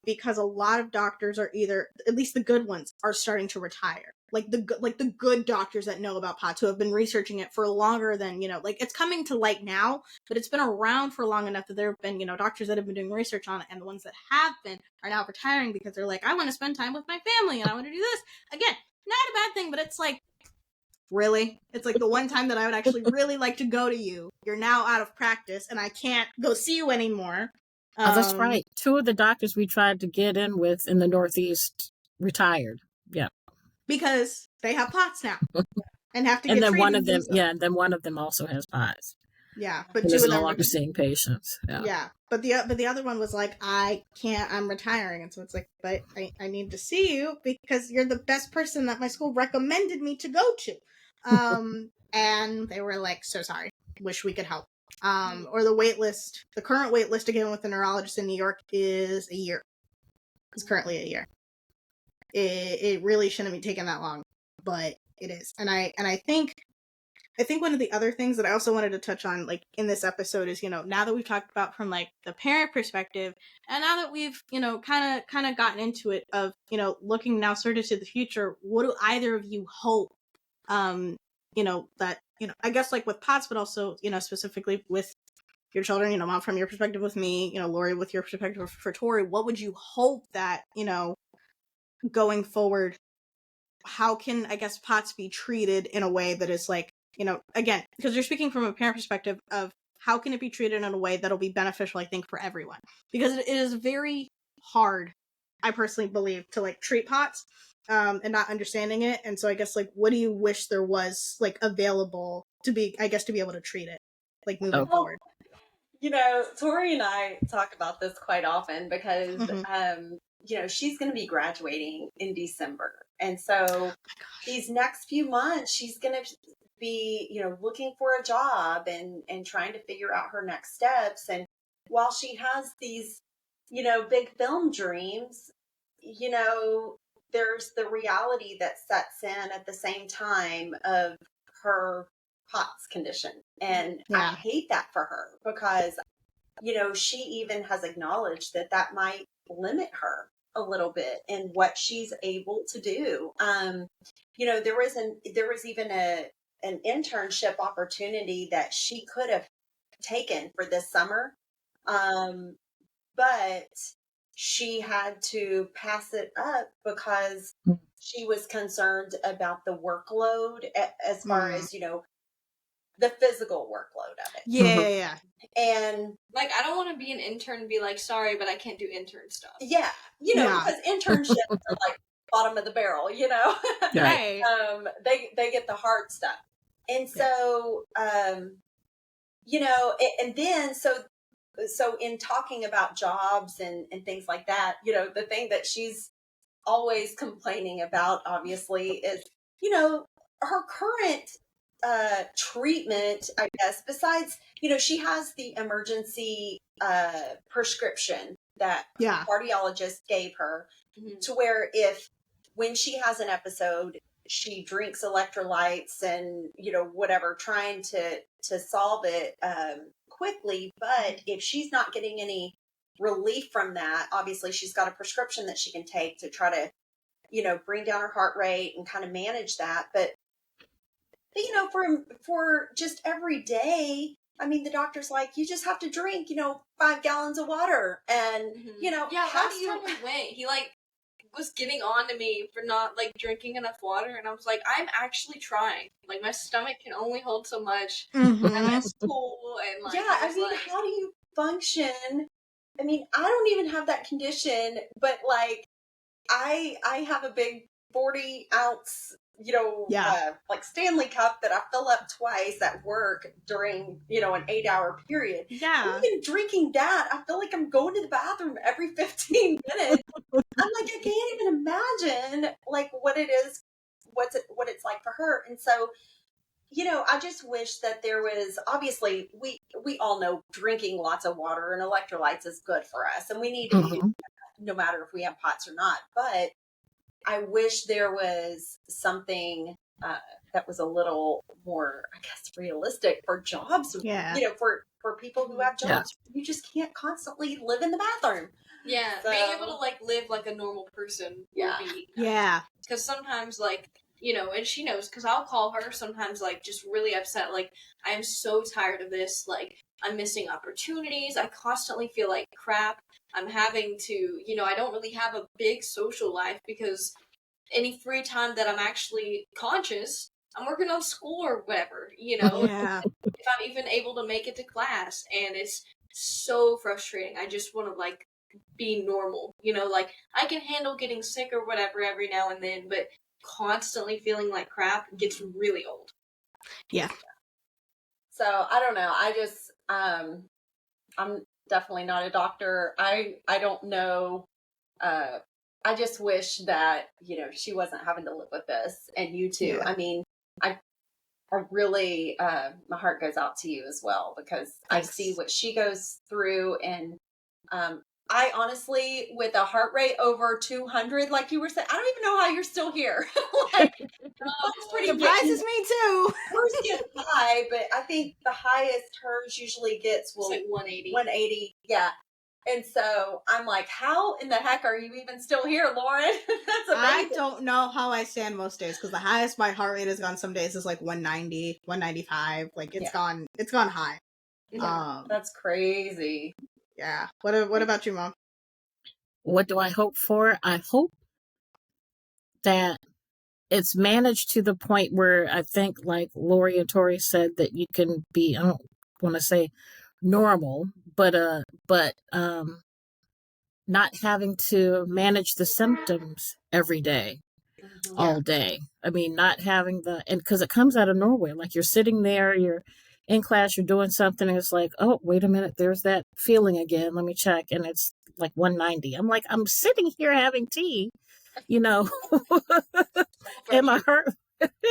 Because a lot of doctors are either, at least the good ones, are starting to retire. Like the good doctors that know about POTS, who have been researching it for longer than, it's coming to light now, but it's been around for long enough that there have been, doctors that have been doing research on it, and the ones that have been are now retiring because they're like, I want to spend time with my family and I want to do this. Again, not a bad thing, but it's like, really? It's like the one time that I would actually really like to go to you. You're now out of practice and I can't go see you anymore. Oh, that's right. 2 of the doctors we tried to get in with in the Northeast retired. Yeah. Because they have POTS now. And have to and get then treated. One of them, and then one of them also has POTS. Yeah. But and 2 of them no longer seeing patients. Yeah. But the other one was like, I can't, I'm retiring. And so it's like, but I need to see you because you're the best person that my school recommended me to go to. And they were like, so sorry. Wish we could help. Or the current wait list again with the neurologist in New York is a year. It's currently a year. It really shouldn't be taking that long, but it is. And I think one of the other things that I also wanted to touch on, like, in this episode is, now that we've talked about from, like, the parent perspective, and now that we've, kind of gotten into it of, looking now sort of to the future, what do either of you hope, that, I guess, like, with POTS, but also, specifically with your children, Mom, from your perspective with me, Lori, with your perspective for Tori, what would you hope that, going forward, how can, I guess, POTS be treated in a way that is like, again, because you're speaking from a parent perspective of how can it be treated in a way that'll be beneficial, I think, for everyone, because it is very hard, I personally believe, to like treat POTS. and not understanding it. And so I guess, like, what do you wish there was, like, available to be, I guess, to be able to treat it, like, moving forward? You know, Tori and I talk about this quite often because, you know, she's going to be graduating in December. And so these next few months, she's going to be, you know, looking for a job and trying to figure out her next steps. And while she has these, you know, big film dreams, you know, there's the reality that sets in at the same time of her POTS condition. And I hate that for her because, you know, she even has acknowledged that that might limit her a little bit in what she's able to do. You know, there was even an internship opportunity that she could have taken for this summer. But she had to pass it up because she was concerned about the workload as far as, you know, the physical workload of it. Yeah. And like, I don't want to be an intern and be like, sorry, but I can't do intern stuff. Yeah. You know, because internships are like bottom of the barrel, you know? Right. They get the hard stuff. And so, you know, and then, so in talking about jobs and things like that, you know, the thing that she's always complaining about, obviously, is, you know, her current treatment, I guess, besides, you know, she has the emergency prescription that the cardiologist gave her to where when she has an episode, she drinks electrolytes and, you know, whatever, trying to solve it quickly. But if she's not getting any relief from that, obviously she's got a prescription that she can take to try to, you know, bring down her heart rate and kind of manage that. But you know, for just every day, I mean, the doctor's like, you just have to drink, you know, 5 gallons of water. And, you know, how do you... time we went, he, like, was getting on to me for not, like, drinking enough water. And I was like, I'm actually trying. Like, my stomach can only hold so much. I'm at school. And, like, I mean, like, how do you function? I mean, I don't even have that condition, but, like, I have a big 40-ounce, you know, like Stanley Cup that I fill up twice at work during, you know, an 8-hour period. Yeah. Even drinking that, I feel like I'm going to the bathroom every 15 minutes. I'm like, I can't even imagine, like, what it is, what it's like for her. And so, you know, I just wish that there was, obviously, we all know drinking lots of water and electrolytes is good for us, and we need to be doing that, no matter if we have POTS or not. But I wish there was something that was a little more, I guess, realistic for jobs. You know, for people who have jobs, you just can't constantly live in the bathroom. Yeah, so, being able to, like, live like a normal person would be nice. Because sometimes, like, you know, and she knows, because I'll call her sometimes, like, just really upset, like, I'm so tired of this, like, I'm missing opportunities, I constantly feel like crap, I'm having to, you know, I don't really have a big social life, because any free time that I'm actually conscious, I'm working on school or whatever, you know, if I'm even able to make it to class, and it's so frustrating. I just want to, like, be normal, you know, like, I can handle getting sick or whatever every now and then, but constantly feeling like crap gets really old. So I don't know. I just I'm definitely not a doctor. I don't know. I just wish that, you know, she wasn't having to live with this, and you too. I mean, I really my heart goes out to you as well, because I see what she goes through, and I honestly, with a heart rate over 200, like you were saying, I don't even know how you're still here. Like, that's pretty surprises me too. Hers gets high, but I think the highest hers usually gets like 180. 180, yeah. And so I'm like, how in the heck are you even still here, Lauren? That's amazing. I don't know how I stand most days, because the highest my heart rate has gone some days is like 190, 195. Like, it's gone high. That's crazy. Yeah. What about you, Mom? What do I hope for? I hope that it's managed to the point where I think, like Lori and Tori said, that you can be, I don't want to say normal, but not having to manage the symptoms every day. all day. I mean, not having and because it comes out of nowhere, like you're sitting there, you're in class, you're doing something, and it's like, oh, wait a minute, there's that feeling again. Let me check. And it's like 190. I'm like, I'm sitting here having tea, you know, and my heart,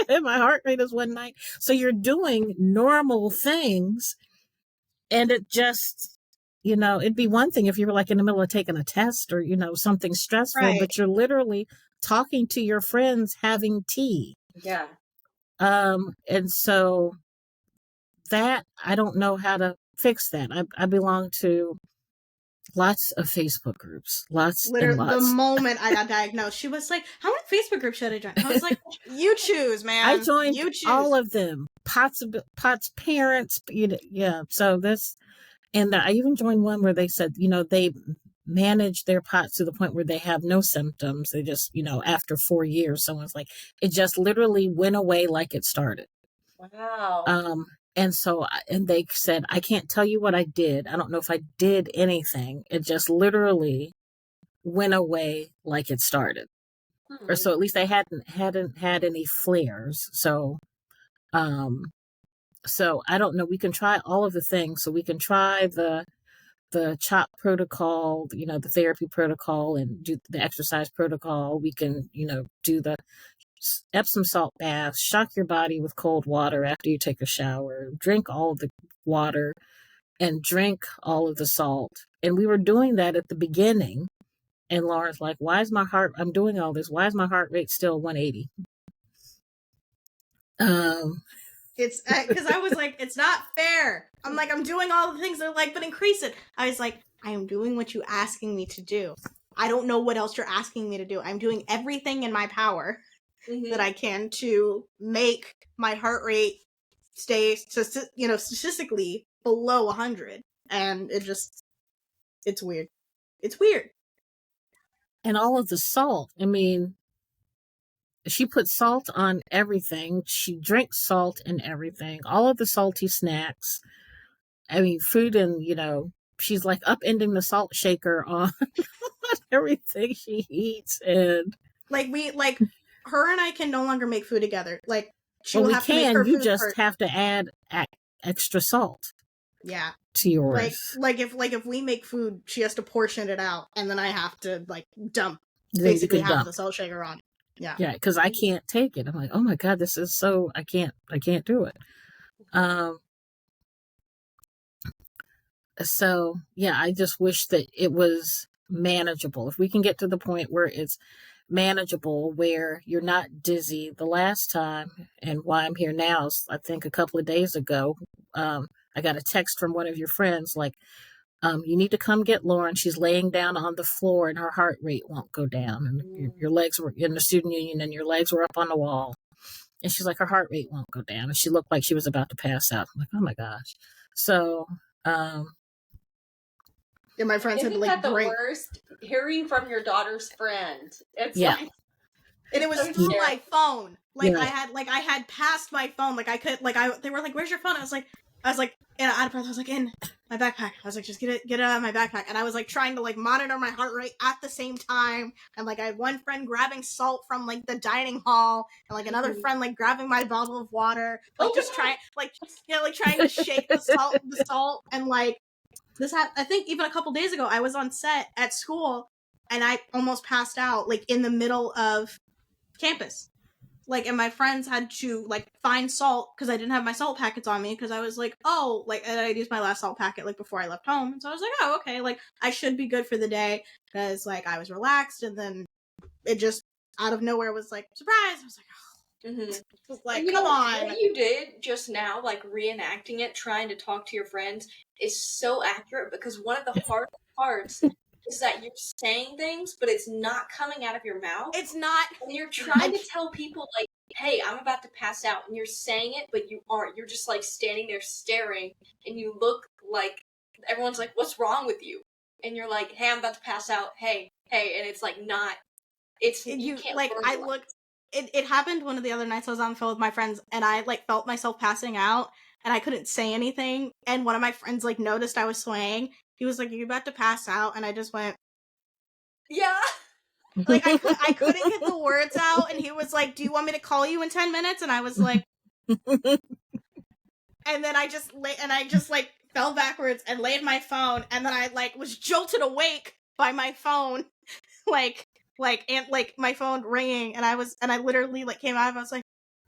and my heart rate is 190. So you're doing normal things, and it just, it'd be one thing if you were like in the middle of taking a test or, something stressful, but you're literally talking to your friends having tea. Yeah. And so that, I don't know how to fix that. I belong to lots of Facebook groups, lots Literally, and lots. the moment I got diagnosed, she was like, how many Facebook groups should I join? I was like, you choose, man. I joined you choose. all of them. Pot's parents, yeah. So this, and I even joined one where they said, they manage their POTS to the point where they have no symptoms. They just, after 4 years, someone's like, it just literally went away like it started. Wow. And so, and they said, I can't tell you what I did. I don't know if I did anything. It just literally went away like it started. Or so at least I hadn't had any flares. So, so I don't know. We can try all of the things. So we can try the CHOP protocol, the therapy protocol, and do the exercise protocol. We can, do the Epsom salt baths, shock your body with cold water after you take a shower, drink all of the water, and drink all of the salt. And we were doing that at the beginning. And Laura's like, I'm doing all this. Why is my heart rate still 180? It's because I was like, it's not fair. I'm like, I'm doing all the things. They're like, but increase it. I was like, I am doing what you're asking me to do. I don't know what else you're asking me to do. I'm doing everything in my power that I can to make my heart rate stay, statistically below 100. And it's weird. It's weird. And all of the salt. I mean, she puts salt on everything. She drinks salt in everything. All of the salty snacks. I mean, food, and, she's like upending the salt shaker on everything she eats. And her and I can no longer make food together. Like, we can. You just have to add extra salt. Yeah. To yours. Like if we make food, she has to portion it out, and then I have to dump then basically half of the salt shaker on. Yeah. Yeah, because I can't take it. I'm like, oh my God, this is so, I can't do it. So yeah, I just wish that it was manageable. If we can get to the point where it's manageable, where you're not dizzy. The last time, and why I'm here now, is I think a couple of days ago, I got a text from one of your friends like, you need to come get Lauren. She's laying down on the floor and her heart rate won't go down. And your legs were in the student union and your legs were up on the wall. And she's like, her heart rate won't go down. And she looked like she was about to pass out. I'm like, oh my gosh. So, yeah, my friends Isn't had that the worst? Hearing from your daughter's friend. It's like, and it was through my phone. Like Yeah. I had passed my phone. Like I could, they were like, "Where's your phone?" I was like, and out of breath. I was like, in my backpack. I was like, just get it out of my backpack. And I was like trying to monitor my heart rate at the same time. And I had one friend grabbing salt from the dining hall, and another friend grabbing my bottle of water. Trying to shake the salt, and this I think even a couple days ago, I was on set at school, and I almost passed out in the middle of campus. And my friends had to find salt because I didn't have my salt packets on me because I was like, oh, and I used my last salt packet before I left home. And so I was like, oh, okay, I should be good for the day because I was relaxed, and then it just out of nowhere was surprise. I was like, oh. Come on. What you did just now, reenacting it, trying to talk to your friends, is so accurate because one of the hard parts is that you're saying things, but it's not coming out of your mouth. It's not. And you're trying to tell people, hey, I'm about to pass out, and you're saying it, but you aren't. You're just, standing there staring, and you look like, everyone's like, what's wrong with you? And you're like, hey, I'm about to pass out, hey, and it's, not, it's, you can't I looked, it happened one of the other nights I was on the phone with my friends, and I, felt myself passing out, and I couldn't say anything, and one of my friends, noticed I was swaying. He was like, are you about to pass out? And I just went, yeah. Like I couldn't get the words out, and he was like, "Do you want me to call you in 10 minutes?" And I was like, and then I just like fell backwards and laid my phone, and then I like was jolted awake by my phone, and my phone ringing, and I literally like came out of it, I was like,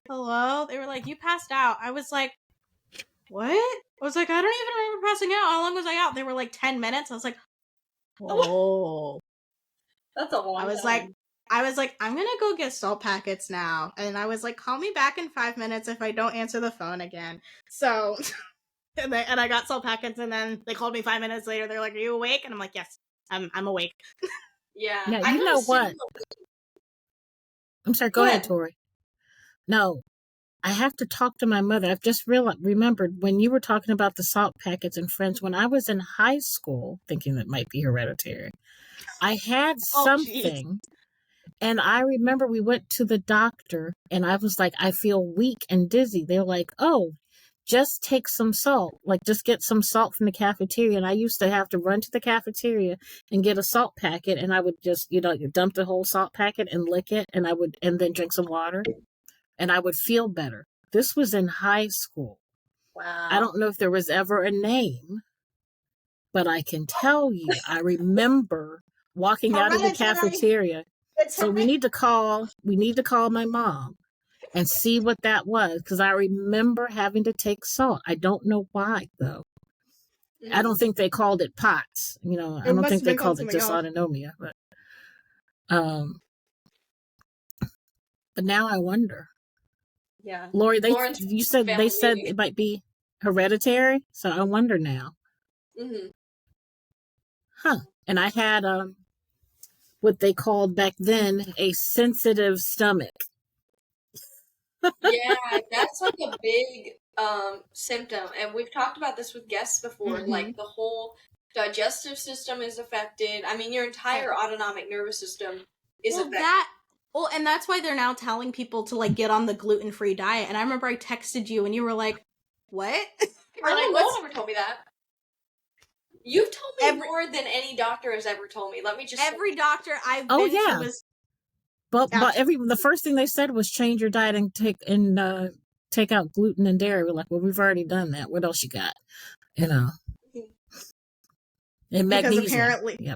"Hello?" They were like, "You passed out." I was like, "What?" I was like, "I don't even remember passing out. How long was I out?" They were like 10 minutes. I was like, "Whoa." That's a long I was time. like, "I'm gonna go get salt packets now." And I was like, "Call me back in 5 minutes if I don't answer the phone again." So, and I got salt packets, and then they called me 5 minutes later. They're like, "Are you awake?" And I'm like, "Yes, I'm awake." Yeah. Now, I you got know a what? similar. I'm sorry, go ahead, Tori. No, I have to talk to my mother. I've just remembered when you were talking about the salt packets and friends, when I was in high school, thinking that might be hereditary, I had Oh, jeez. something. And I remember we went to the doctor and I was like, I feel weak and dizzy. They're like, oh, just take some salt. Like, just get some salt from the cafeteria. And I used to have to run to the cafeteria and get a salt packet. And I would just, you dump the whole salt packet and lick it. And and then drink some water. And I would feel better. This was in high school. Wow. I don't know if there was ever a name, but I can tell you, I remember walking out of the cafeteria. So we need to call my mom and see what that was, because I remember having to take salt. I don't know why though. I don't think they called it POTS. I don't think they called it dysautonomia, um but now I wonder. Yeah. Lori, Lauren's they said meeting. it might be hereditary, so I wonder now. Mm-hmm. Huh. And I had what they called back then a sensitive stomach. Yeah, that's like a big symptom, and we've talked about this with guests before. Mm-hmm. Like the whole digestive system is affected. I mean, your entire autonomic nervous system is affected. And that's why they're now telling people to like get on the gluten-free diet. And I remember I texted you and you were like, "What?" No one ever told me that. You've told me more than any doctor has ever told me. Let me just every doctor I've been to was. But the first thing they said was change your diet and take out gluten and dairy. We're like, well, we've already done that. What else you got? And magnesium. Because apparently, yeah.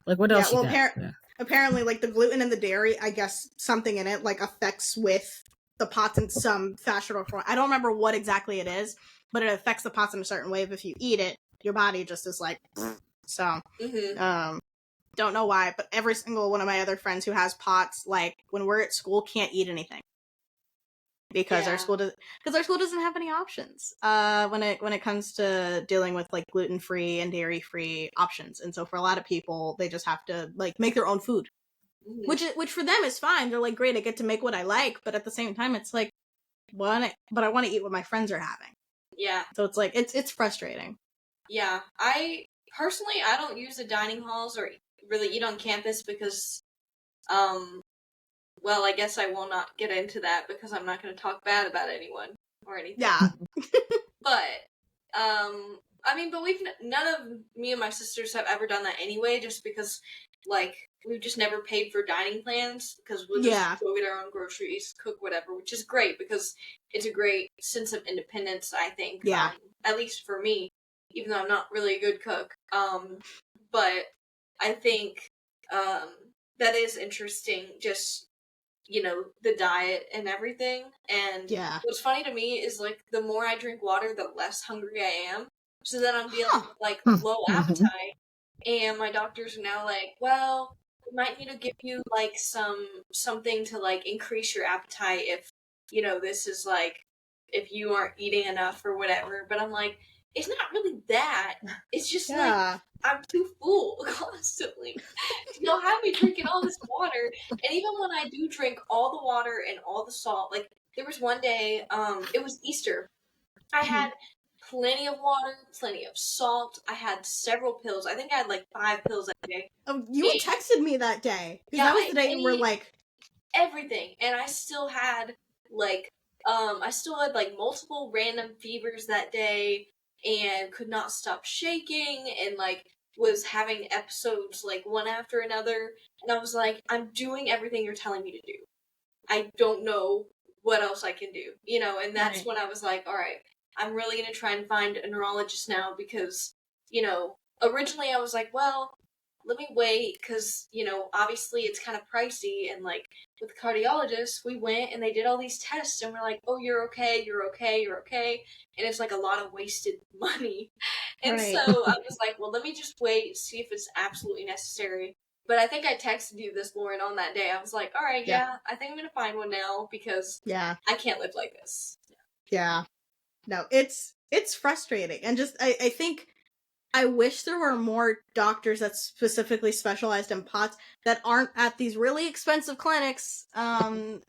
Like what else you got? Apparently, like the gluten and the dairy, I guess something in it like affects with the pots in some fashion or form. I don't remember what exactly it is, but it affects the pots in a certain way. If you eat it, your body just is like, so. Don't know why, but every single one of my other friends who has POTS, like when we're at school, can't eat anything because our school doesn't have any options when it comes to dealing with like gluten-free and dairy-free options. And so for a lot of people, they just have to like make their own food, which for them is fine. They're like, great, I get to make what I like, but at the same time, it's like, but I want to eat what my friends are having. Yeah. So it's like it's frustrating. Yeah, I don't use the dining halls or really eat on campus because, well, I guess I will not get into that because I'm not going to talk bad about anyone or anything. Yeah. But, I mean, but none of me and my sisters have ever done that anyway, just because, like, we've just never paid for dining plans because we'll just go get our own groceries, cook whatever, which is great because it's a great sense of independence, I think. Yeah. At least for me, even though I'm not really a good cook. But I think that is interesting, just, the diet and everything. And what's funny to me is, like, the more I drink water, the less hungry I am. So then I'm feeling, like, low appetite. And my doctors are now like, well, we might need to give you, like, something to, like, increase your appetite if, this is, like, if you aren't eating enough or whatever. But I'm like, it's not really that. It's just like I'm too full constantly. You'll have me drinking all this water, and even when I do drink all the water and all the salt, like there was one day, it was Easter. I had plenty of water, plenty of salt. I had several pills. I think I had like 5 pills that day. Oh, you texted me that day. Because that was the day you were like everything, and I still had like multiple random fevers that day and could not stop shaking, and like was having episodes like one after another, and I was like, I'm doing everything you're telling me to do. I don't know what else I can do, you know, and that's when I was like, all right, I'm really going to try and find a neurologist now because, you know, originally I was like, well, let me wait because, you know, obviously it's kind of pricey. And like with the cardiologist, we went and they did all these tests and we're like, oh, you're okay, you're okay, you're okay. And it's like a lot of wasted money. And so I was like, well, let me just wait, see if it's absolutely necessary. But I think I texted you this, Lauren, on that day. I was like, all right, yeah, I think I'm going to find one now because I can't live like this. Yeah. No, it's frustrating. And just, I think, I wish there were more doctors that specifically specialized in POTS that aren't at these really expensive clinics. And,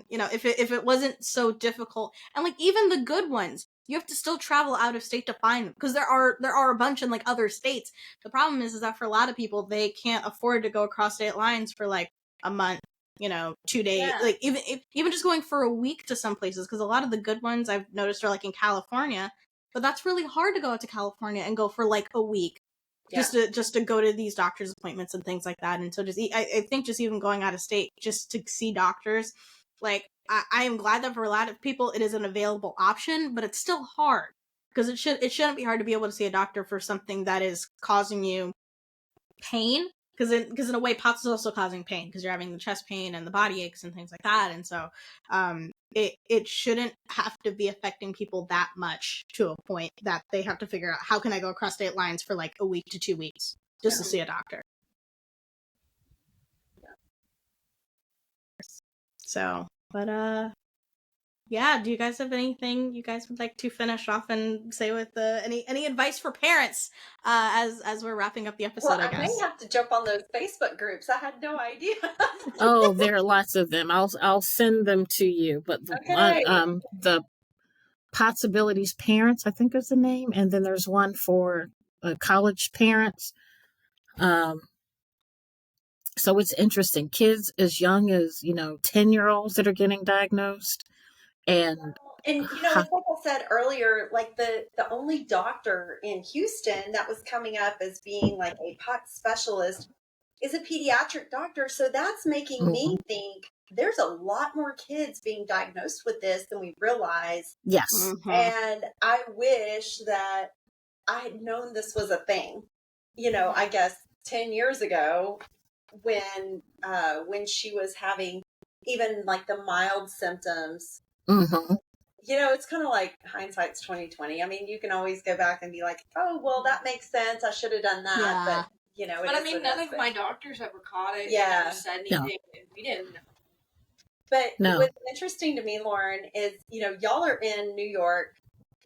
you know, if it wasn't so difficult, and like even the good ones, you have to still travel out of state to find them because there are a bunch in like other states. The problem is that for a lot of people, they can't afford to go across state lines for like a month, you know, 2 days, like even just going for a week to some places, because a lot of the good ones I've noticed are like in California. But that's really hard to go out to California and go for like a week just to go to these doctor's appointments and things like that. And so I think just even going out of state just to see doctors, like I am glad that for a lot of people it is an available option, but it's still hard because it shouldn't be hard to be able to see a doctor for something that is causing you pain. Because in a way, POTS is also causing pain because you're having the chest pain and the body aches and things like that. And so it shouldn't have to be affecting people that much to a point that they have to figure out how can I go across state lines for like a week to 2 weeks just to see a doctor. So, but yeah, do you guys have anything you guys would like to finish off and say with any advice for parents as we're wrapping up the episode? Well, I may have to jump on those Facebook groups. I had no idea. Oh, there are lots of them. I'll send them to you. But the Possibilities Parents, I think is the name, and then there's one for college parents. So it's interesting. Kids as young as 10-year-olds that are getting diagnosed. And you know, like I said earlier, like the only doctor in Houston that was coming up as being like a POTS specialist is a pediatric doctor. So that's making me think there's a lot more kids being diagnosed with this than we realize. Yes. And I wish that I had known this was a thing, you know, I guess 10 years ago when she was having even like the mild symptoms. You know, it's kind of like hindsight's 20/20. I mean, you can always go back and be like, oh, well, that makes sense. I should have done that. But, you know. But I mean, none of my doctors ever caught it. Yeah. Never said anything. And we didn't know. But what's interesting to me, Lauren, is, you know, y'all are in New York,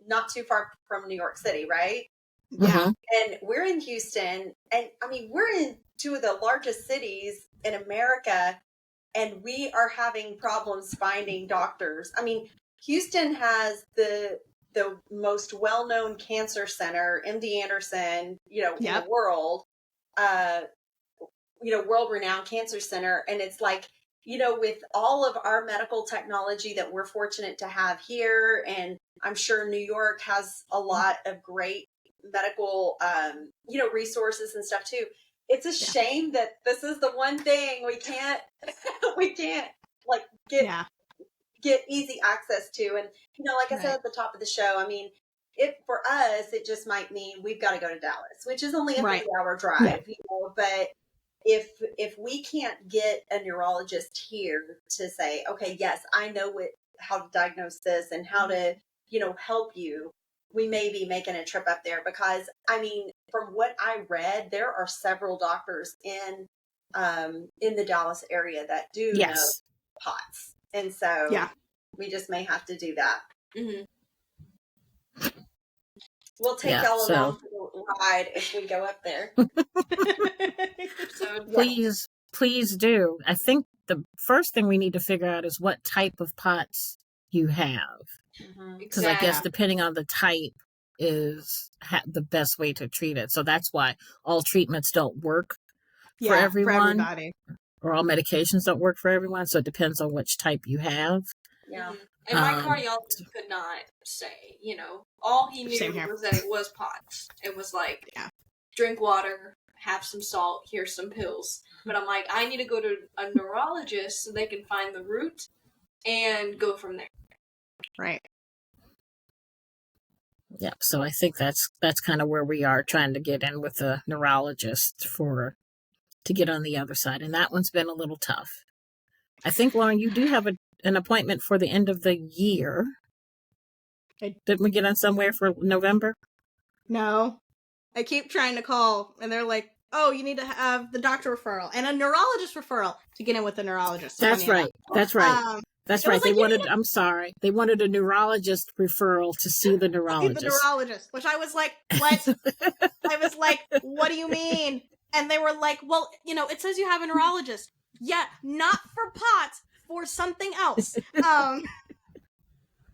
not too far from New York City, right? Yeah. And we're in Houston. And I mean, we're in two of the largest cities in America, and we are having problems finding doctors. I mean, Houston has the most well-known cancer center, MD Anderson, you know, in the world, you know, world-renowned cancer center. And it's like, you know, with all of our medical technology that we're fortunate to have here, and I'm sure New York has a lot of great medical, you know, resources and stuff too. It's a shame that this is the one thing we can't like get easy access to. And, you know, like I said at the top of the show, I mean, for us, it just might mean we've got to go to Dallas, which is only a 3-hour drive, you know, but if we can't get a neurologist here to say, okay, yes, I know how to diagnose this and how to, you know, help you, we may be making a trip up there. Because I mean, from what I read, there are several doctors in the Dallas area that do know POTS. And so we just may have to do that. We'll take y'all along for the ride if we go up there. Please do. I think the first thing we need to figure out is what type of POTS you have. Because I guess depending on the type is the best way to treat it. So that's why all treatments don't work for everyone. For everybody. Or all medications don't work for everyone. So it depends on which type you have. Yeah. And my cardiologist could not say, you know, all he knew was that it was POTS. It was like, drink water, have some salt, here's some pills. But I'm like, I need to go to a neurologist so they can find the root and go from there. Right. Yeah, so I think that's kind of where we are, trying to get in with a neurologist to get on the other side, and that one's been a little tough. I think, Lauren, you do have an appointment for the end of the year. Didn't we get on somewhere for November? No. I keep trying to call, and they're like, oh, you need to have the doctor referral and a neurologist referral to get in with the neurologist. That's right. That's right. That's right. I'm sorry. They wanted a neurologist referral to see the neurologist. The neurologist, which I was like, what? I was like, what do you mean? And they were like, well, it says you have a neurologist. Yeah, not for POTS, for something else.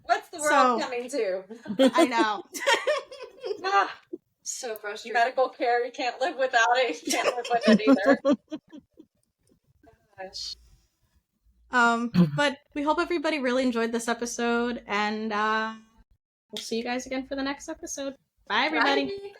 What's the world coming to? I know. So frustrating. Medical care, you can't live without it. You can't live with it either. Gosh. But we hope everybody really enjoyed this episode, and we'll see you guys again for the next episode. Bye, everybody. Bye.